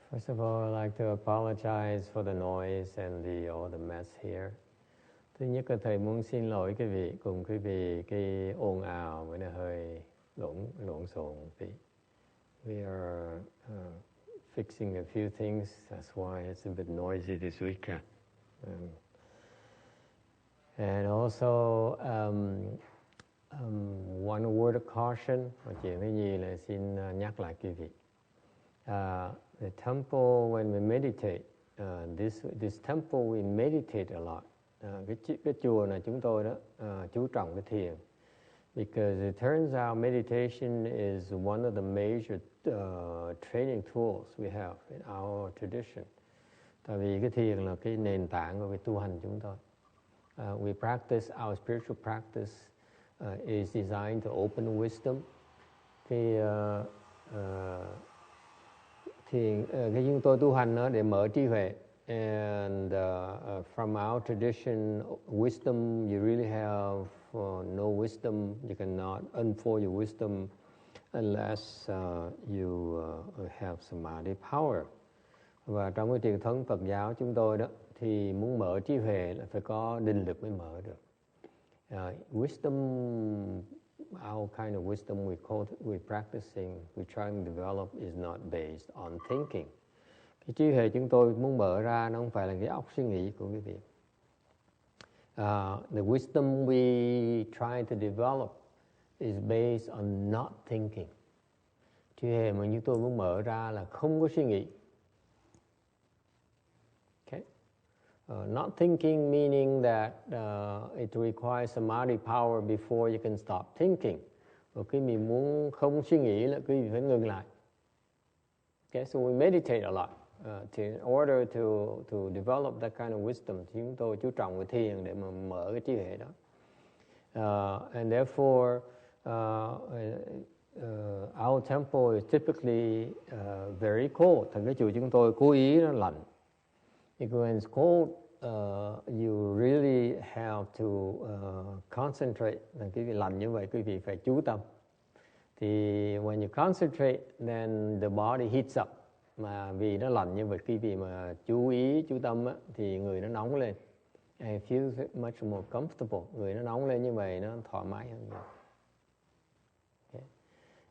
First of all, I'd like to apologize for the noise and all the mess here. Thứ nhất là thầy muốn xin lỗi quý vị cùng quý vị cái ồn ào với nó hơi lộn xộn tí. We are fixing a few things. That's why it's a bit noisy this weekend. And also one word of caution. Một chuyện thứ gì là xin nhắc lại quý vị. The temple, when we meditate, this temple we meditate a lot. Cái chùa này chúng tôi đó chú trọng cái thiền, because it turns out meditation is one of the major training tools we have in our tradition. Tại vì cái thiền là cái nền tảng của việc tu hành chúng tôi. We practice, our spiritual practice is designed to open wisdom. Cái chúng tôi tu hành đó để mở trí huệ. And from our tradition, wisdom, you really have no wisdom. You cannot unfold your wisdom unless you have samadhi power. Và trong cái truyền thống Phật giáo chúng tôi đó, thì muốn mở trí huệ là phải có định lực mới mở được. Wisdom, our kind of wisdom we're practicing, we're trying to develop is not based on thinking. Cái trí huệ chúng tôi muốn mở ra nó không phải là cái óc suy nghĩ của quý vị. The wisdom we try to develop is based on not thinking. Trí huệ mà chúng tôi muốn mở ra là không có suy nghĩ. Okay? Not thinking meaning that it requires samadhi power before you can stop thinking. Và khi mình muốn không suy nghĩ là quý vị phải ngừng lại. Okay, so we meditate a lot. In order to develop that kind of wisdom, chúng tôi chú trọng cái thiền để mà mở cái trí huệ đó. And therefore, our temple is typically very cold. Thành cái chùa chúng tôi cố ý nó lạnh. Because when it's cold, you really have to concentrate. Cái vị lạnh như vậy, quý vị phải chú tâm. Thì when you concentrate, then the body heats up. Mà vì nó lạnh như vậy, quý vị mà chú ý, chú tâm á, thì người nó nóng lên. I feel much more comfortable. Người nó nóng lên như vậy, nó thoải mái hơn nhiều. Okay.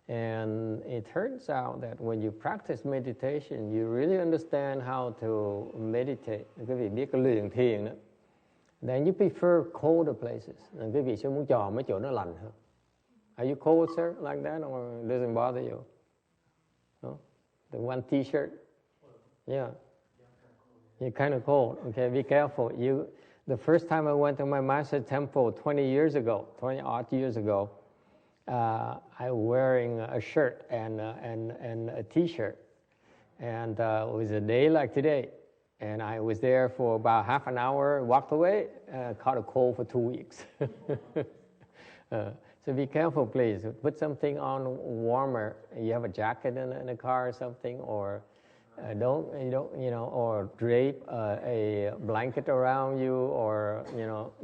And it turns out that when you practice meditation, you really understand how to meditate. Quý vị biết cái luyện thiền đó. Then you prefer colder places. Quý vị sẽ muốn chọn mấy chỗ nó lạnh hơn. Are you cold, sir, like that, or it doesn't bother you? No? The one T-shirt, yeah, you're kind of cold. Okay, be careful. The first time I went to my master temple 20 years ago, 20 odd years ago, I was wearing a shirt and a T-shirt, and it was a day like today, and I was there for about half an hour, walked away, caught a cold for 2 weeks. So be careful, please. Put something on warmer. You have a jacket in a car or something, or don't or drape a blanket around you, or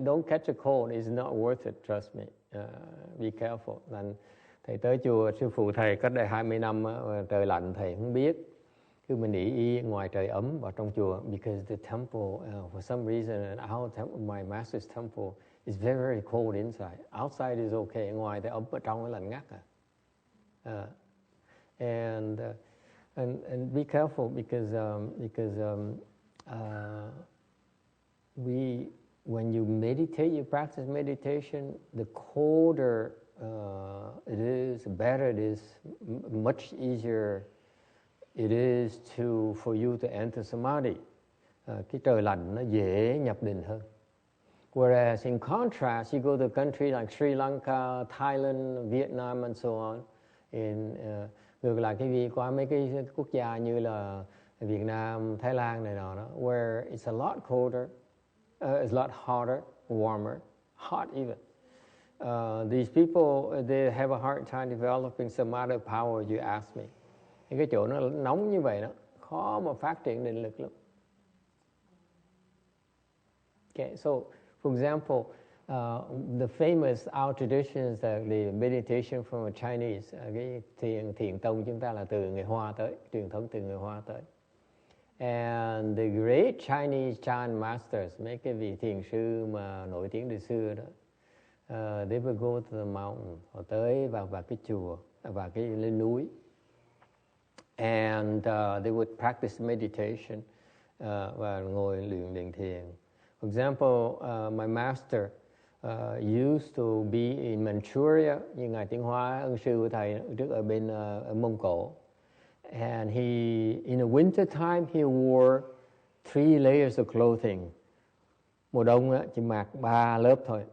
don't catch a cold. It's not worth it. Trust me. Be careful. Nên thầy tới chùa, sư phụ thầy cách đây 20 năm, trời lạnh thầy không biết. Cứ mình y ngoài trời ấm vào trong chùa, because the temple, for some reason, my master's temple is very, very cold inside. Outside is okay. Ngoài thì ấm, ở trong nó lạnh ngắt. And be careful because when you meditate, you practice meditation, the colder it is, the better it is, much easier it is for you to enter samadhi. Cái trời lạnh nó dễ nhập định hơn. Whereas in contrast, you go to a country like Sri Lanka, Thailand, Vietnam and so on. Ngược lại cái gì qua mấy cái quốc gia như là Việt Nam, Thái Lan này nọ đó, where it's a lot colder, it's a lot hotter, warmer, hot even. These people, they have a hard time developing samadhi power, you ask me. Cái chỗ nó nóng như vậy đó, khó mà phát triển định lực lắm. Okay, so for example, the famous our traditions, the meditation from a Chinese, cái thiền tông chúng ta là từ người Hoa tới, truyền thống từ người Hoa tới. And the great Chinese Chan masters, mấy cái vị thiền sư mà nổi tiếng từ xưa đó, they would go to the mountain, họ tới vào cái chùa, vào cái lên núi, and they would practice meditation, và ngồi luyện thiền. For example, my master used to be in Manchuria, như ngài Tiến Hóa ân sư của thầy trước ở bên ở Mông Cổ. And he, in the winter time, he wore 3 layers of clothing. Mùa đông á, chỉ mặc 3 lớp thôi.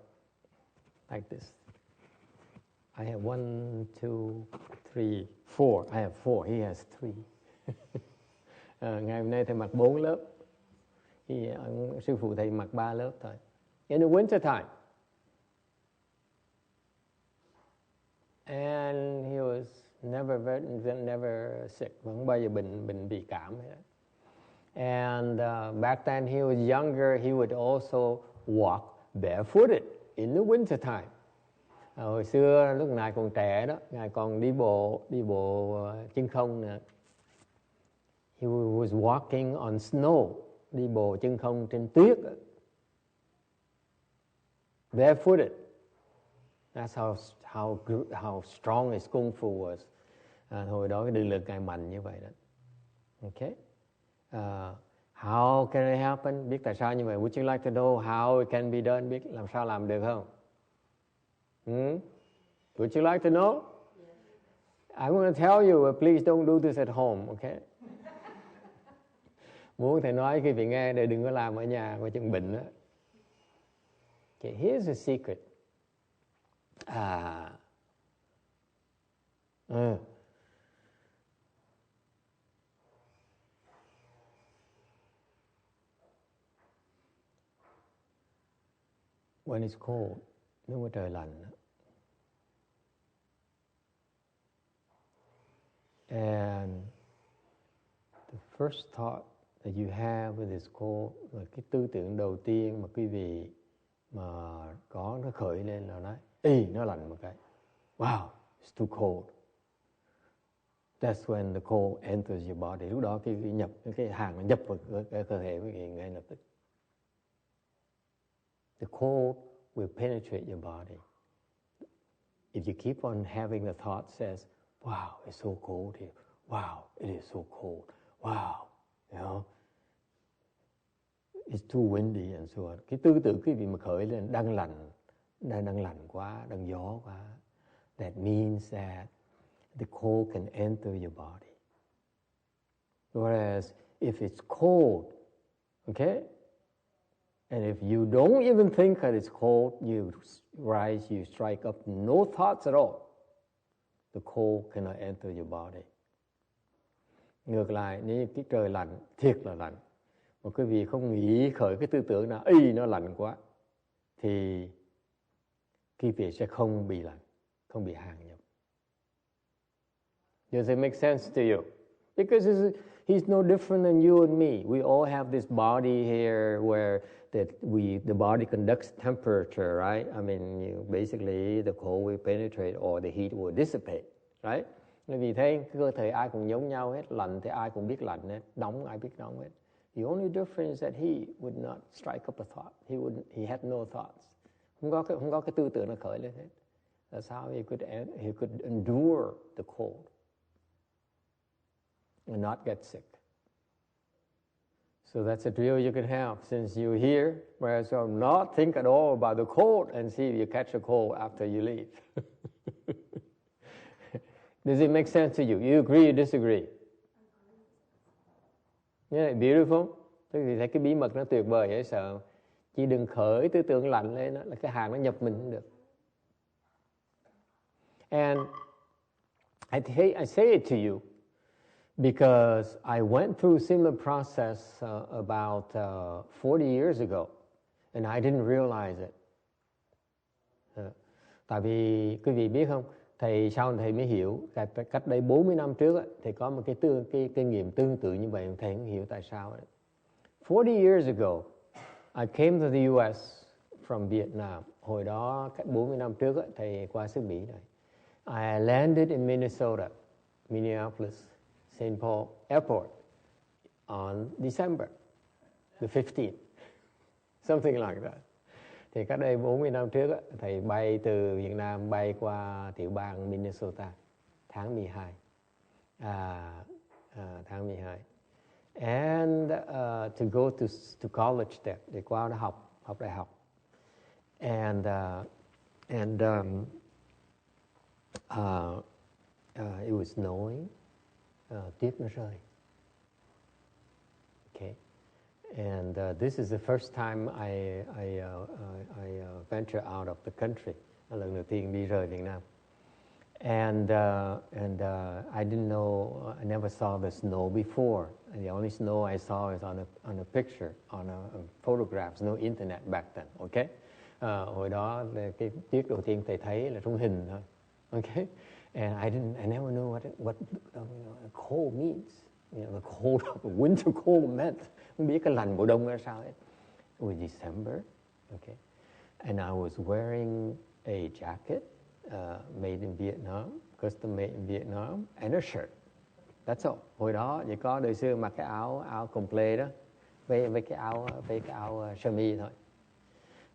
Like this. I have 1, 2, 3, 4. I have 4. He has 3. Ngày hôm nay thầy mặc 4 lớp. Sư phụ thầy mặc 3 lớp thôi. In the winter time. And he was never sick, không bao giờ bệnh bị cảm hết. And back then he was younger, he would also walk barefooted in the winter time. Hồi xưa lúc ngài còn trẻ đó, ngài còn đi bộ chân không nè. He was walking on snow, đi bộ chân không trên tuyết. Barefooted. That's how strong his kung fu was. Hồi đó cái định lực ngài mạnh như vậy đó. Okay. How can it happen? Biết tại sao như vậy? Would you like to know how it can be done? Biết làm sao làm được không? Would you like to know? Yeah. I'm going to tell you, but please don't do this at home, okay? Muốn thầy nói khi vị nghe để đừng có làm ở nhà coi chừng bệnh đó. Okay, here's a secret. When it's cold, nếu mà trời lạnh, and the first thought that you have when it's cold, là cái tư tưởng đầu tiên mà quý vị mà có nó khởi lên là nói, nó lạnh một cái. Wow, it's too cold. That's when the cold enters your body. Lúc đó cái hàng nó nhập vào cái cơ thể quý vị ngay lập tức. The cold will penetrate your body. If you keep on having the thought says, wow, it's so cold here. Wow, it is so cold. Wow, you know, it's too windy and so on. Cái tư tưởng quý vị mà khởi lên đang lạnh quá, đang gió quá. That means that the cold can enter your body. Whereas if it's cold, okay, and if you don't even think that it's cold, you rise, you strike up, no thoughts at all, the cold cannot enter your body. Ngược lại, nếu cái trời lạnh, thiệt là lạnh, mà quý vị không nghĩ khởi cái tư tưởng nào, nó lạnh quá, thì quý vị sẽ không bị lạnh, không bị hàng nhập. Does it make sense to you? Because he's no different than you and me. We all have this body here where the body conducts temperature, right? I mean, basically the cold will penetrate or the heat will dissipate, right? Vì thế cơ thể ai cũng giống nhau hết, lạnh thì ai cũng biết lạnh hết, nóng ai biết nóng hết. The only difference is that he would not strike up a thought. He had no thoughts. Không có cái tư tưởng nó khởi lên hết. That's how he could endure the cold and not get sick. So that's a drill you can have since you're here. Whereas not think at all about the cold and see if you catch a cold after you leave. Does it make sense to you? You agree or disagree? Yeah, beautiful. Thế thì thấy cái bí mật nó tuyệt vời dễ sợ. Chỉ đừng khởi tư tưởng lạnh lên đó, là cái hàng nó nhập mình không được. And I say it to you because I went through similar process about 40 years ago, and I didn't realize it. Tại vì quý vị biết không, sau thầy mới hiểu, cách đây 40 năm trước thầy có một cái kinh nghiệm tương tự như vậy, thầy không hiểu tại sao. 40 years ago, I came to the US from Vietnam. Hồi đó, cách 40 năm trước thầy qua xứ Mỹ này. I landed in Minnesota, Minneapolis, St. Paul Airport on December the 15th, something like that. Thì cách đây 40 năm trước á, thầy bay từ Việt Nam bay qua tiểu bang Minnesota tháng 12. Tháng 12. And to go to college there, để qua đó học đại học. And it was snowing, tuyết nó rơi. Okay. And this is the first time I venture out of the country. Lần đầu tiên đi rời Việt Nam. And I didn't know, I never saw the snow before. And the only snow I saw is on a picture, on a photographs, no internet back then, okay? Hồi đó cái tuyết đầu tiên thầy thấy là trong hình thôi, okay? And I never knew what cold means. You know, the cold of the winter cold meant. Không biết cái lạnh mùa đông là sao ấy. It was December, okay? And I was wearing a jacket made in Vietnam, custom made in Vietnam, and a shirt. That's all. Hồi đó chỉ có đời xưa mặc cái áo complete đó, với cái áo sơ mi thôi.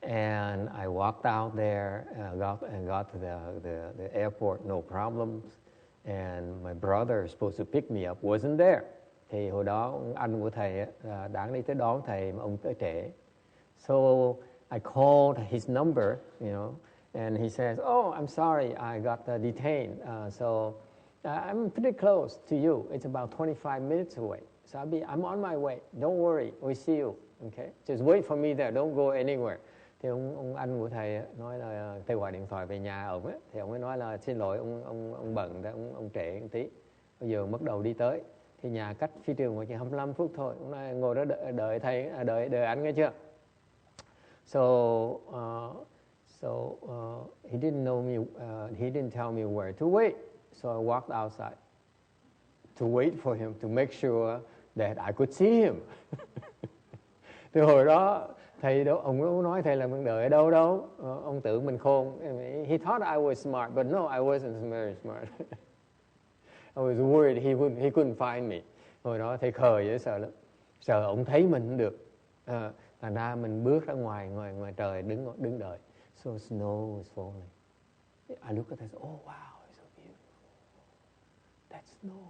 And I walked out there, got to the airport, no problems. And my brother supposed to pick me up wasn't there. Thì hồi đó anh của thầy đáng đi tới đón thầy mà ông tới trễ. So I called his number, you know, and he says, "Oh, I'm sorry, I got detained. So I'm pretty close to you. It's about 25 minutes away. So I'm on my way. Don't worry, we'll see you. Okay, just wait for me there. Don't go anywhere." Thì ông anh của thầy nói là thầy gọi điện thoại về nhà ông ấy, thì ông ấy nói là xin lỗi ông bận đó, ông trễ một tí, bây giờ bắt đầu đi tới, thì nhà cách phi trường chỉ 25 phút thôi. Ông nói ngồi đó đợi thầy, đợi anh nghe chưa? So he didn't know me, he didn't tell me where to wait, so I walked outside to wait for him to make sure that I could see him. Từ hồi đó thầy đâu, ông nói thầy là mình đợi ở đâu, ông tưởng mình khôn. He thought I was smart, but no, I wasn't very smart. I was worried he couldn't find me. Hồi đó thầy khờ dễ sợ lắm, sợ ông thấy mình không được. Thành ra mình bước ra ngoài trời đứng đợi. So snow was falling. I look at it, oh wow, it's so beautiful. That's snow.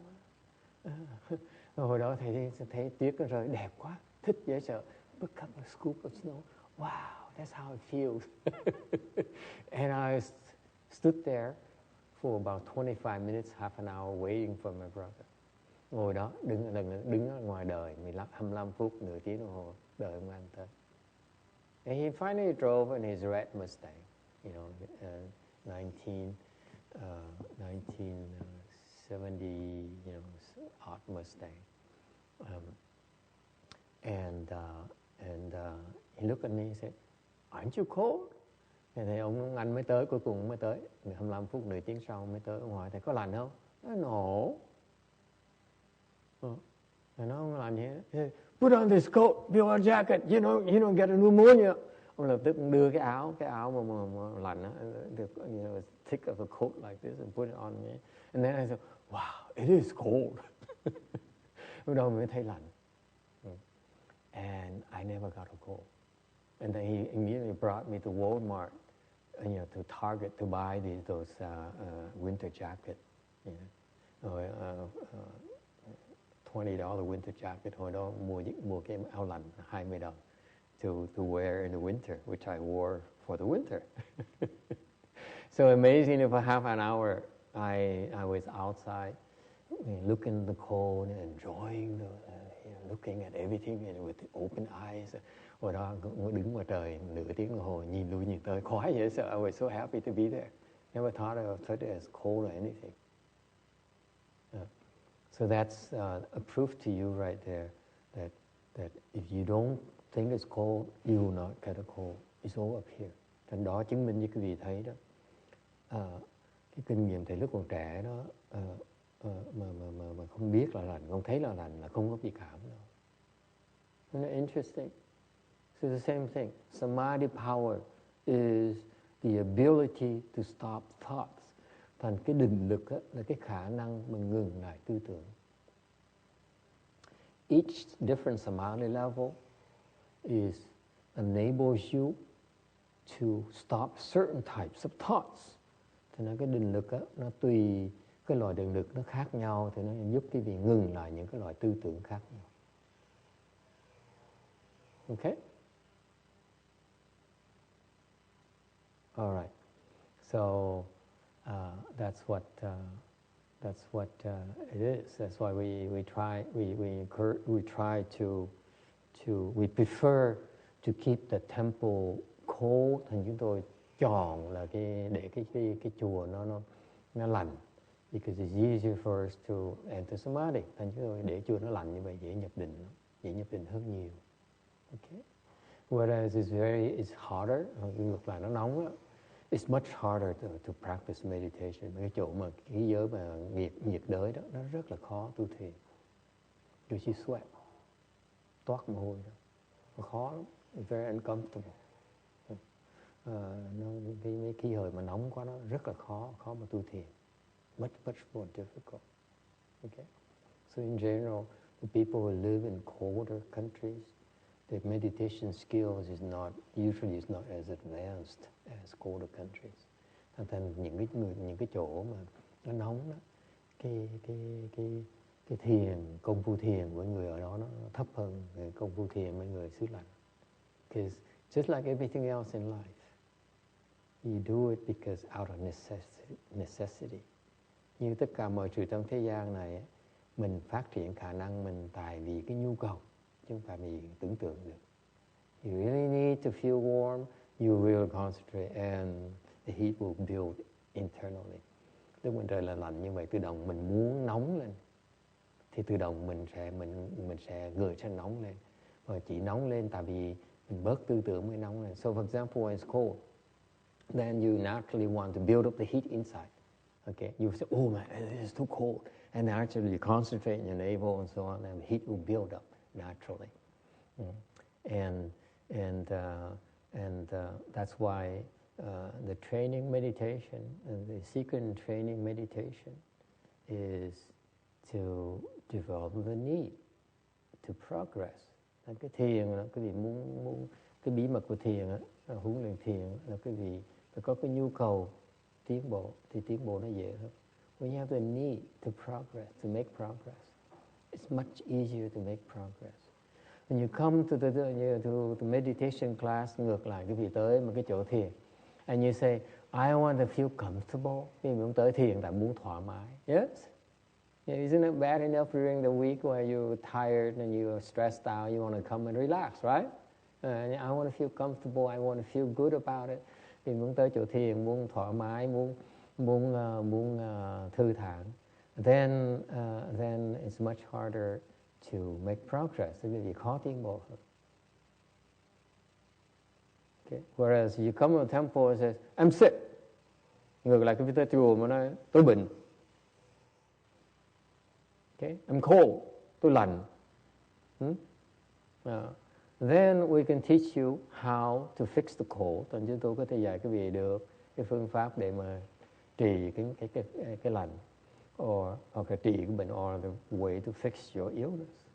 Hồi đó thầy thấy tuyết nó rơi đẹp quá, thích dễ sợ. Pick up a scoop of snow. Wow, that's how it feels. And I stood there for about 25 minutes, half an hour, waiting for my brother. Ngồi đó, đứng ở ngoài đời 25 phút, nửa tiếng đồng hồ, đợi ông anh tới. And he finally drove in his red Mustang, you know, 1970, you know, odd Mustang. And he looked at me and said, "Aren't you cold?" Thì ông anh mới tới, cuối cùng mới tới, 25 phút, nửa tiếng sau mới tới ở ngoài. Thầy có lạnh không? No. Thầy nói không lạnh gì hết. Put on this coat, put on jacket, you don't get a pneumonia. Ông lập tức đưa cái áo mà lạnh á, you know, thick of a coat like this and put it on me. And then I said, wow, it is cold. Lúc đầu mới thấy lạnh. And I never got a cold. And then he immediately brought me to Walmart, you know, to Target to buy those winter jackets. You know, $20 winter jacket. Hồi đó mua cái áo lạnh $20 to wear in the winter, which I wore for the winter. So amazing, for half an hour I was outside, looking at the cold and enjoying looking at everything with open eyes. Hồi đó đứng ngoài trời nửa tiếng đồng hồ, nhìn lui nhìn tới, khoái dễ sợ. I was so happy to be there. Never thought it as cold or anything. So that's a proof to you right there that if you don't think it's cold, you will not get a cold. It's all up here. Thành đó chứng minh như quý vị thấy đó. Cái kinh nghiệm thầy lúc còn trẻ đó, mà không biết là lạnh, không thấy là lạnh là không có bị cảm đâu. Isn't it interesting? So the same thing. Samadhi power is the ability to stop thoughts. Thành cái định lực là cái khả năng mình ngừng lại tư tưởng. each different samadhi level enables you to stop certain types of thoughts. Thì cái định lực á, nó tùy cái loại định lực nó khác nhau, thì nó giúp quý vị ngừng lại những cái loại tư tưởng khác nhau. Okay? All right. So that's what it is. That's why we prefer to keep the temple cold. Thành chúng tôi chọn là để cái chùa nó lạnh, because it's easier for us to enter samadhi. Thành chúng tôi để chùa nó lạnh như vậy dễ nhập định hơn nhiều. Okay. Whereas it's harder, ngược lại nó nóng á. It's much harder to practice meditation. Cái chỗ mà cái giới mà nhiệt đới đó, nó rất là khó tu thiền. Because you sweat, toát mồ hôi đó. Nó khó lắm, it's very uncomfortable. Cái khí hậu mà nóng quá nó rất là khó mà tu thiền. Much more difficult. Okay? So in general, the people who live in colder countries, their meditation skills is not as advanced as colder countries. Thành những cái chỗ mà nó nóng đó, cái thiền, công phu thiền của người ở đó nó thấp hơn công phu thiền với người xứ lạnh. Because just like everything else in life, you do it because out of necessity. Như tất cả mọi sự trong thế gian này, mình phát triển khả năng mình tại vì cái nhu cầu, chứ không phải vì tưởng tượng được. You really need to feel warm, you will concentrate and the heat will build internally. Lúc mình trời là lạnh như vậy, tự động mình muốn nóng lên, thì tự động mình sẽ gợi cho nóng lên. Và chỉ nóng lên tại vì mình bớt tư tưởng mới nóng lên. So for example, when it's cold, then you naturally want to build up the heat inside. Okay, you say, oh man, it is too cold. And naturally you concentrate in your navel and so on, and the heat will build up naturally. And that's why the training meditation, and the secret in training meditation is to develop the need to progress. Cái thiền là cái vị muốn cái bí mật của thiền á, huấn luyện thiền là cái vị phải có cái nhu cầu tiến bộ, thì tiến bộ nó dễ hơn. When you have the need to progress, to make progress, it's much easier to make progress. When you come to the meditation class, ngược lại cái vị tới một cái chỗ thiền, and you say, I want to feel comfortable. Vì muốn tới thiền tại muốn thoải mái. Yes? Yeah, isn't it bad enough during the week where you're tired and you're stressed out, you want to come and relax, right? I want to feel comfortable, I want to feel good about it. Vì muốn tới chỗ thiền, muốn thoải mái, muốn thư thản. Then it's much harder to make progress. Cái gì khó tiến bộ hơn. Okay. Whereas you come to the temple and says, I'm sick. Ngược lại cái vị tới chùa mà nói, tôi bệnh. Okay, I'm cold, tôi lạnh. Then we can teach you how to fix the cold. Nên chúng tôi có thể dạy cái vị được cái phương pháp để mà trị cái lạnh, hoặc là trị cái bệnh, or the way to fix your illness.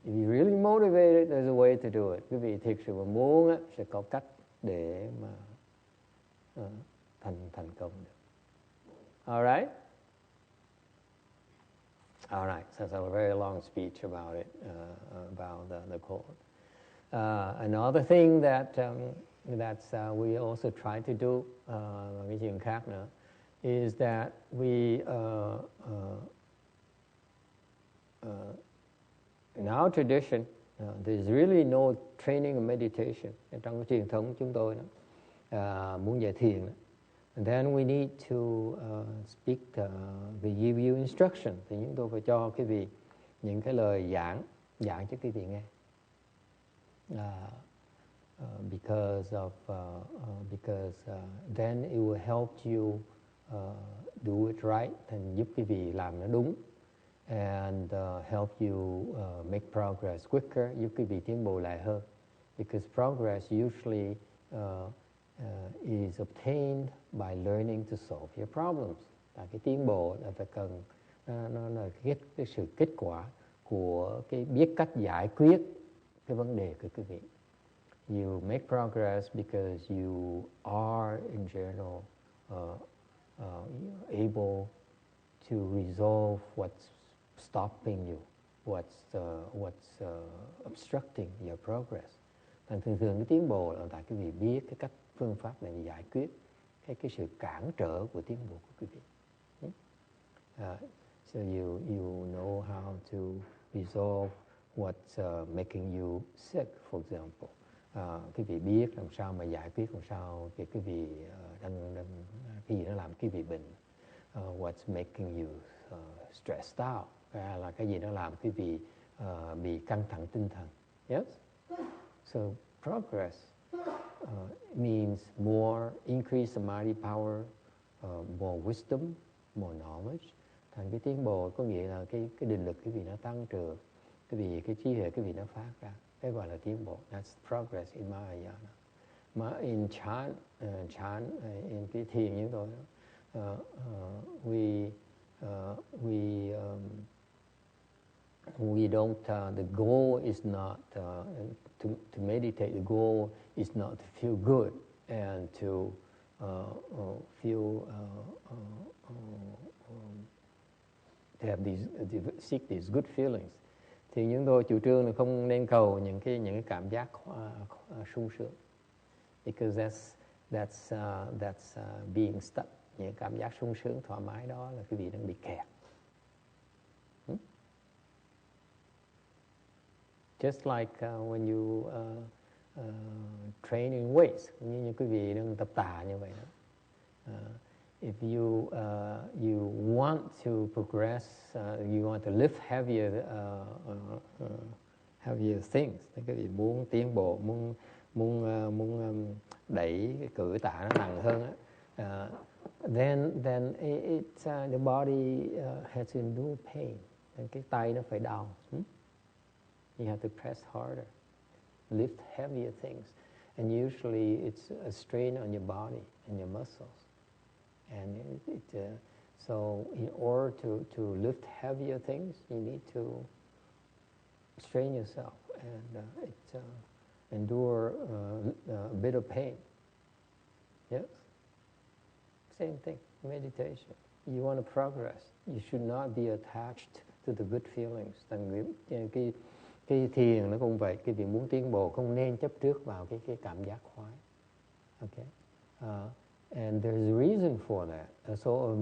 If you're really motivated, there's a way to do it. Quý vị thực sự mà muốn á, sẽ có cách để mà thành công được. All right? All right, so that's a very long speech about it, about the cold. Another thing that we also try to do, cái chuyện khác nữa, is that we in our tradition, there's really no training of meditation. Trong cái truyền thống chúng tôi đó, muốn dạy thiền đó. And then we need to speak we give you instruction. Thì chúng tôi phải cho quý vị những cái lời giảng cho quý vị nghe. Because then it will help you do it right, and giúp quý vị làm nó đúng, and help you make progress quicker, giúp quý vị tiến bộ lại hơn. Because progress usually is obtained by learning to solve your problems. Cái tiến bộ là phải cần nó là cái sự kết quả của cái biết cách giải quyết cái vấn đề của quý vị. You make progress because you are in general able to resolve what's stopping you, what's obstructing your progress. Thành thường cái tiến bộ là tại quý vị biết cái cách phương pháp để giải quyết cái sự cản trở của tiến bộ của quý vị. So you know how to resolve what's making you sick, for example. Quý vị biết làm sao mà giải quyết làm sao cái quý vị đang cái gì nó làm quý vị bệnh. What's making you stressed out, là cái gì nó làm quý vị bị căng thẳng tinh thần. Yes. So progress means more increased samadhi power, more wisdom, more knowledge. Thành cái tiến bộ có nghĩa là cái định lực cái vị nó tăng trưởng, cái trí huệ cái vị nó phát ra, cái gọi là tiến bộ. That's progress in Mahayana. Mà in chant, in cái thiền như tôi, we don't. The goal is not to meditate. The goal is not to feel good and to seek these good feelings. Thì chúng tôi chủ trương là không nên cầu những cái cảm giác sung sướng, because that's being stuck. Những cảm giác sung sướng thoải mái đó là quý vị đang bị kẹt. Just like when you train in weights, như quý vị đang tập tạ như vậy đó. If you want to progress, you want to lift heavier things, thì quý vị muốn tiến bộ, muốn đẩy cái cử tạ nó nặng hơn á, then the body has to endure pain. Cái tay nó phải đau. You have to press harder, lift heavier things, and usually it's a strain on your body and your muscles. And so in order to lift heavier things, you need to strain yourself and endure a bit of pain. Yes? Same thing, meditation. You want to progress. You should not be attached to the good feelings. Cái thiền nó cũng vậy, cái việc muốn tiến bộ không nên chấp trước vào cái cảm giác khoái. Okay? And there's a reason for that. So a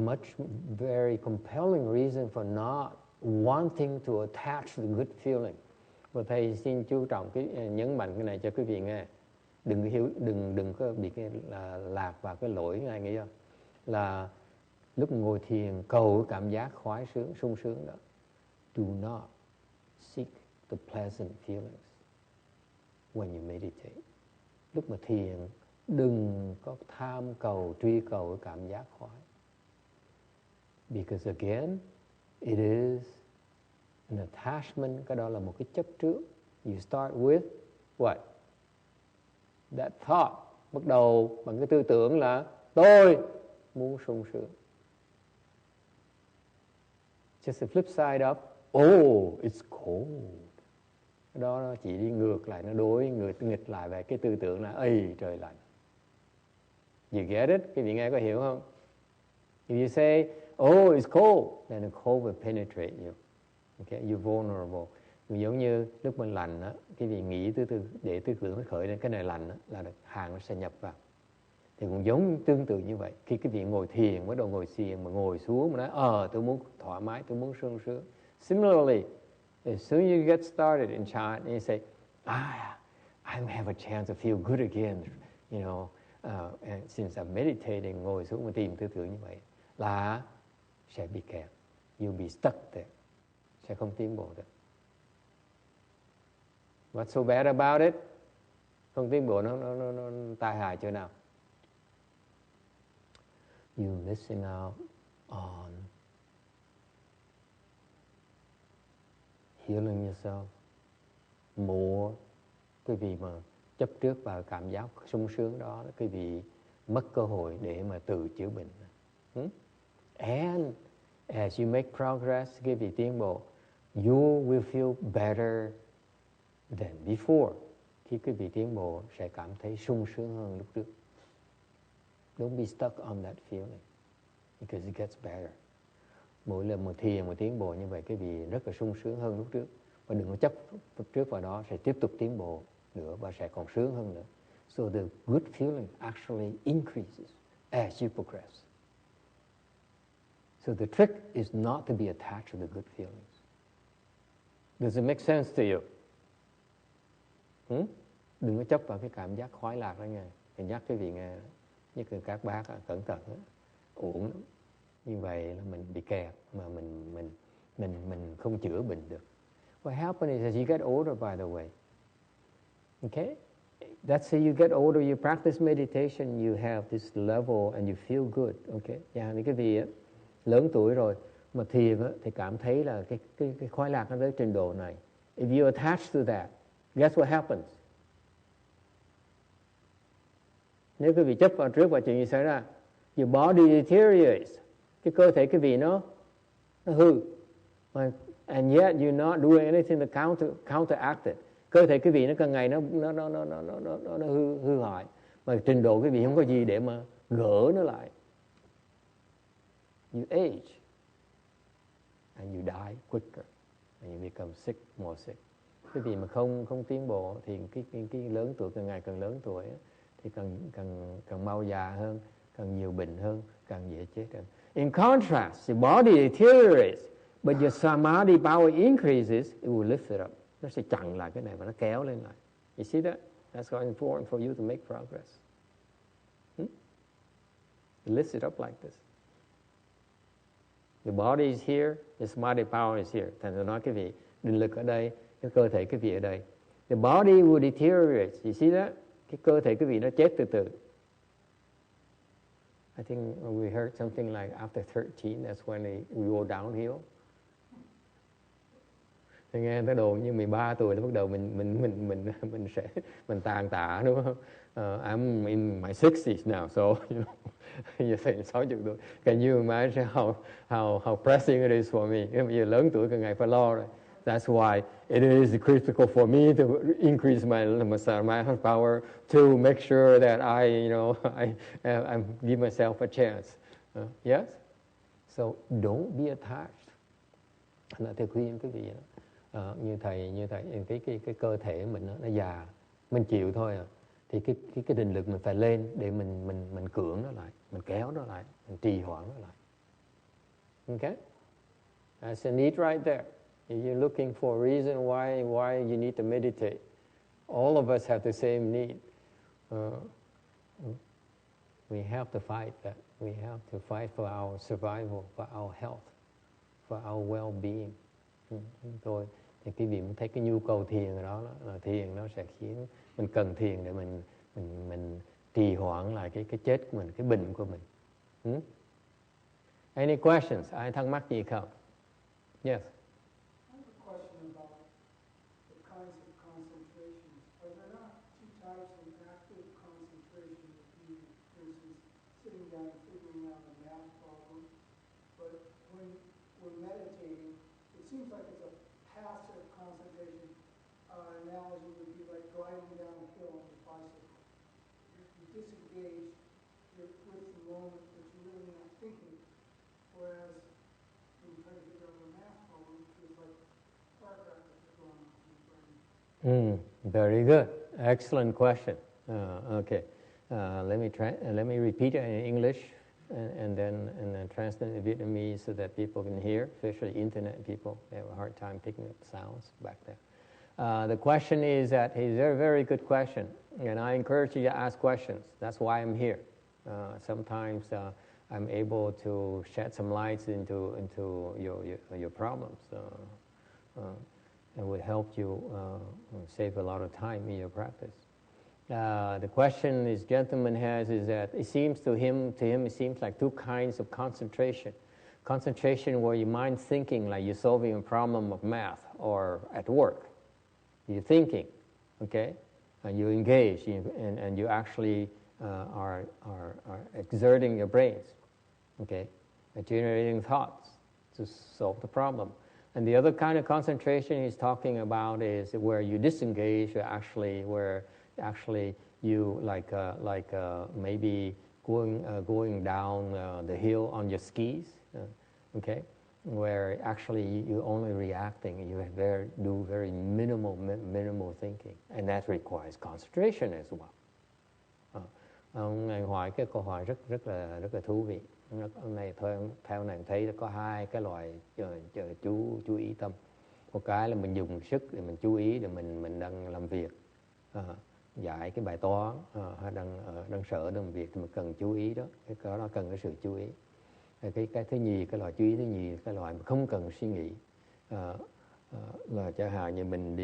very compelling reason for not wanting to attach the good feeling. Và thầy xin chú trọng nhấn mạnh cái này cho quý vị nghe. Đừng có bị lạc vào cái lỗi này, nghe chưa? Là lúc ngồi thiền cầu cảm giác khoái sướng, sung sướng đó. Do not seek the pleasant feelings when you meditate. Lúc mà thiền đừng có tham cầu, truy cầu cái cảm giác khoái. Because again, it is an attachment, cái đó là một cái chấp trước. You start with what? That thought. Bắt đầu bằng cái tư tưởng là tôi muốn sung sướng. Just the flip side of, oh, it's cold. Cái đó nó chỉ đi ngược lại, nó nghịch lại về cái tư tưởng là ây trời lạnh. You get it? Quý vị nghe có hiểu không? If you say, oh, it's cold, then the cold will penetrate you. Okay, you're vulnerable. Giống như lúc mình lạnh á, quý vị nghĩ để tư tưởng nó khởi lên cái này lạnh á, là hàng nó sẽ nhập vào. Thì cũng giống tương tự như vậy. Khi quý vị ngồi thiền, bắt đầu ngồi thiền mà ngồi xuống mà nói, tôi muốn thoải mái, tôi muốn sung sướng. Similarly, as soon as you get started in chant, and you say, I have a chance to feel good again, you know. And since I'm meditating, ngồi xuống mà tìm tư tưởng như vậy là sẽ bị kẹt. You'll be stuck there. Sẽ không tiến bộ được. What's so bad about it? Không tiến bộ nó tai hại chỗ nào? You're missing out on healing yourself more. Quý vị mà chấp trước vào cảm giác sung sướng đó, quý vị mất cơ hội để mà tự chữa bệnh. And as you make progress, quý vị tiến bộ, you will feel better than before. Khi quý vị tiến bộ sẽ cảm thấy sung sướng hơn lúc trước. Don't be stuck on that feeling because it gets better. Mỗi lần một thiền, một tiến bộ như vậy, quý vị rất là sung sướng hơn lúc trước. Và đừng có chấp lúc trước vào đó, sẽ tiếp tục tiến bộ nữa và sẽ còn sướng hơn nữa. So the good feeling actually increases as you progress. So the trick is not to be attached to the good feelings. Does it make sense to you? Đừng có chấp vào cái cảm giác khoái lạc đó nha. Thì nhắc quý vị nghe, nhất là các bác cẩn thận đó. Uổng lắm. Như vậy là mình bị kẹt mà mình không chữa bệnh được. What happens is as you get older, by the way, okay? That's how you get older, you practice meditation, you have this level and you feel good, okay? Dạ, thì cái vị lớn tuổi rồi mà thiền thì cảm thấy là cái khoái lạc nó tới trình độ này. If you attach to that, guess what happens? Nếu quý vị chấp vào trước và chuyện gì xảy ra, your body deteriorates. Cái cơ thể quý vị nó hư. And yet you're not doing anything to counteract it. Cơ thể quý vị nó càng ngày nó hư hại. Mà trình độ quý vị không có gì để mà gỡ nó lại. You age. And you die quicker. And you become sick, more sick. Quý vị mà không tiến bộ thì cái lớn tuổi càng ngày càng lớn tuổi thì càng mau già hơn, càng nhiều bệnh hơn, càng dễ chết hơn. In contrast, your body deteriorates, but your samadhi power increases, it will lift it up. Nó sẽ chặn lại cái này và nó kéo lên lại. You see that? That's why it's important for you to make progress. It lifts it up like this. The body is here, the samadhi power is here. Thành tôi nói cái vị định lực ở đây, cái cơ thể cái vị ở đây. The body will deteriorate. You see that? Cái cơ thể cái vị nó chết từ từ. I think we heard something like after 13, that's when we go downhill. Thì nghe tới đồ như 13 tuổi là bắt đầu mình tàn tạ đúng không? I'm in my 60s now, so you know, you say 60 tuổi. Can you imagine how pressing it is for me? Giờ lớn tuổi càng ngày phải lo rồi. That's why it is critical for me to increase my power to make sure that I give myself a chance. Yes? So don't be attached. Là thầy khuyên quý vị như thầy cái cơ thể mình nó già, mình chịu thôi à. Thì cái định lực mình phải lên để mình cưỡng nó lại, mình kéo nó lại, mình trì hoãn nó lại. Okay? That's a need right there. If you're looking for a reason why you need to meditate, all of us have the same need. We have to fight that. We have to fight for our survival, for our health, for our well-being. Thôi, thì quý vị muốn thấy cái nhu cầu thiền ở đó là thiền nó sẽ khiến mình cần thiền để mình trì hoãn lại cái chết của mình, cái bệnh của mình. Any questions? Ai thắc mắc gì không? Yes. Very good. Excellent question. Okay. Let me repeat it in English and then translate in Vietnamese so that people can hear, especially internet people. They have a hard time picking up sounds back there. The question is that it's a very, very good question, and I encourage you to ask questions. That's why I'm here. Sometimes I'm able to shed some lights into your problems. It would help you save a lot of time in your practice. The question this gentleman has is that it seems to him it seems like two kinds of concentration. Concentration where your mind's thinking like you're solving a problem of math or at work. You're thinking, okay, and you engage and you actually are exerting your brains, okay, generating thoughts to solve the problem. And the other kind of concentration he's talking about is where you disengage, where actually you maybe going down the hill on your skis, okay, where actually you only reacting, you do very minimal thinking, and that requires concentration as well. Ông này hỏi cái câu hỏi rất là thú vị. Ông này theo này thấy có hai cái loại chú ý tâm. Một cái là mình dùng sức để mình chú ý, để mình đang làm việc, giải cái bài toán, hay đang sợ làm việc thì mình cần chú ý đó. Cái đó cần cái sự chú ý. Cái thứ nhì, cái loại chú ý thứ nhì, cái loại mà không cần suy nghĩ, là chẳng hạn như mình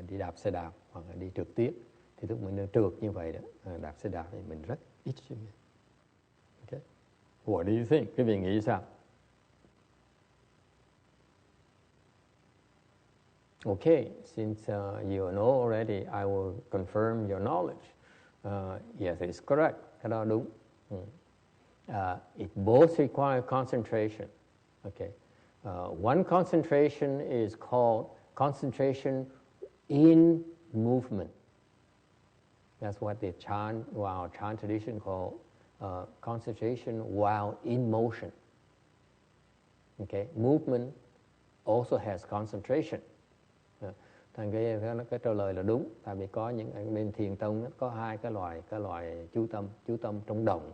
đi đạp xe đạp hoặc là đi trượt tuyết, thì lúc mình trượt như vậy đó, đạp xe đạp thì mình rất ít suy nghĩ. Okay. What do you think? Quý vị nghĩ sao? Okay, since you know already, I will confirm your knowledge. Yes, it's correct. Cái đó đúng. It both require concentration. Okay. One concentration is called concentration in movement. That's what the Chan tradition called concentration while in motion. Okay, movement also has concentration. Thành cái trả lời là đúng, tại vì có những bên thiền tông có hai cái loại chú tâm trong động,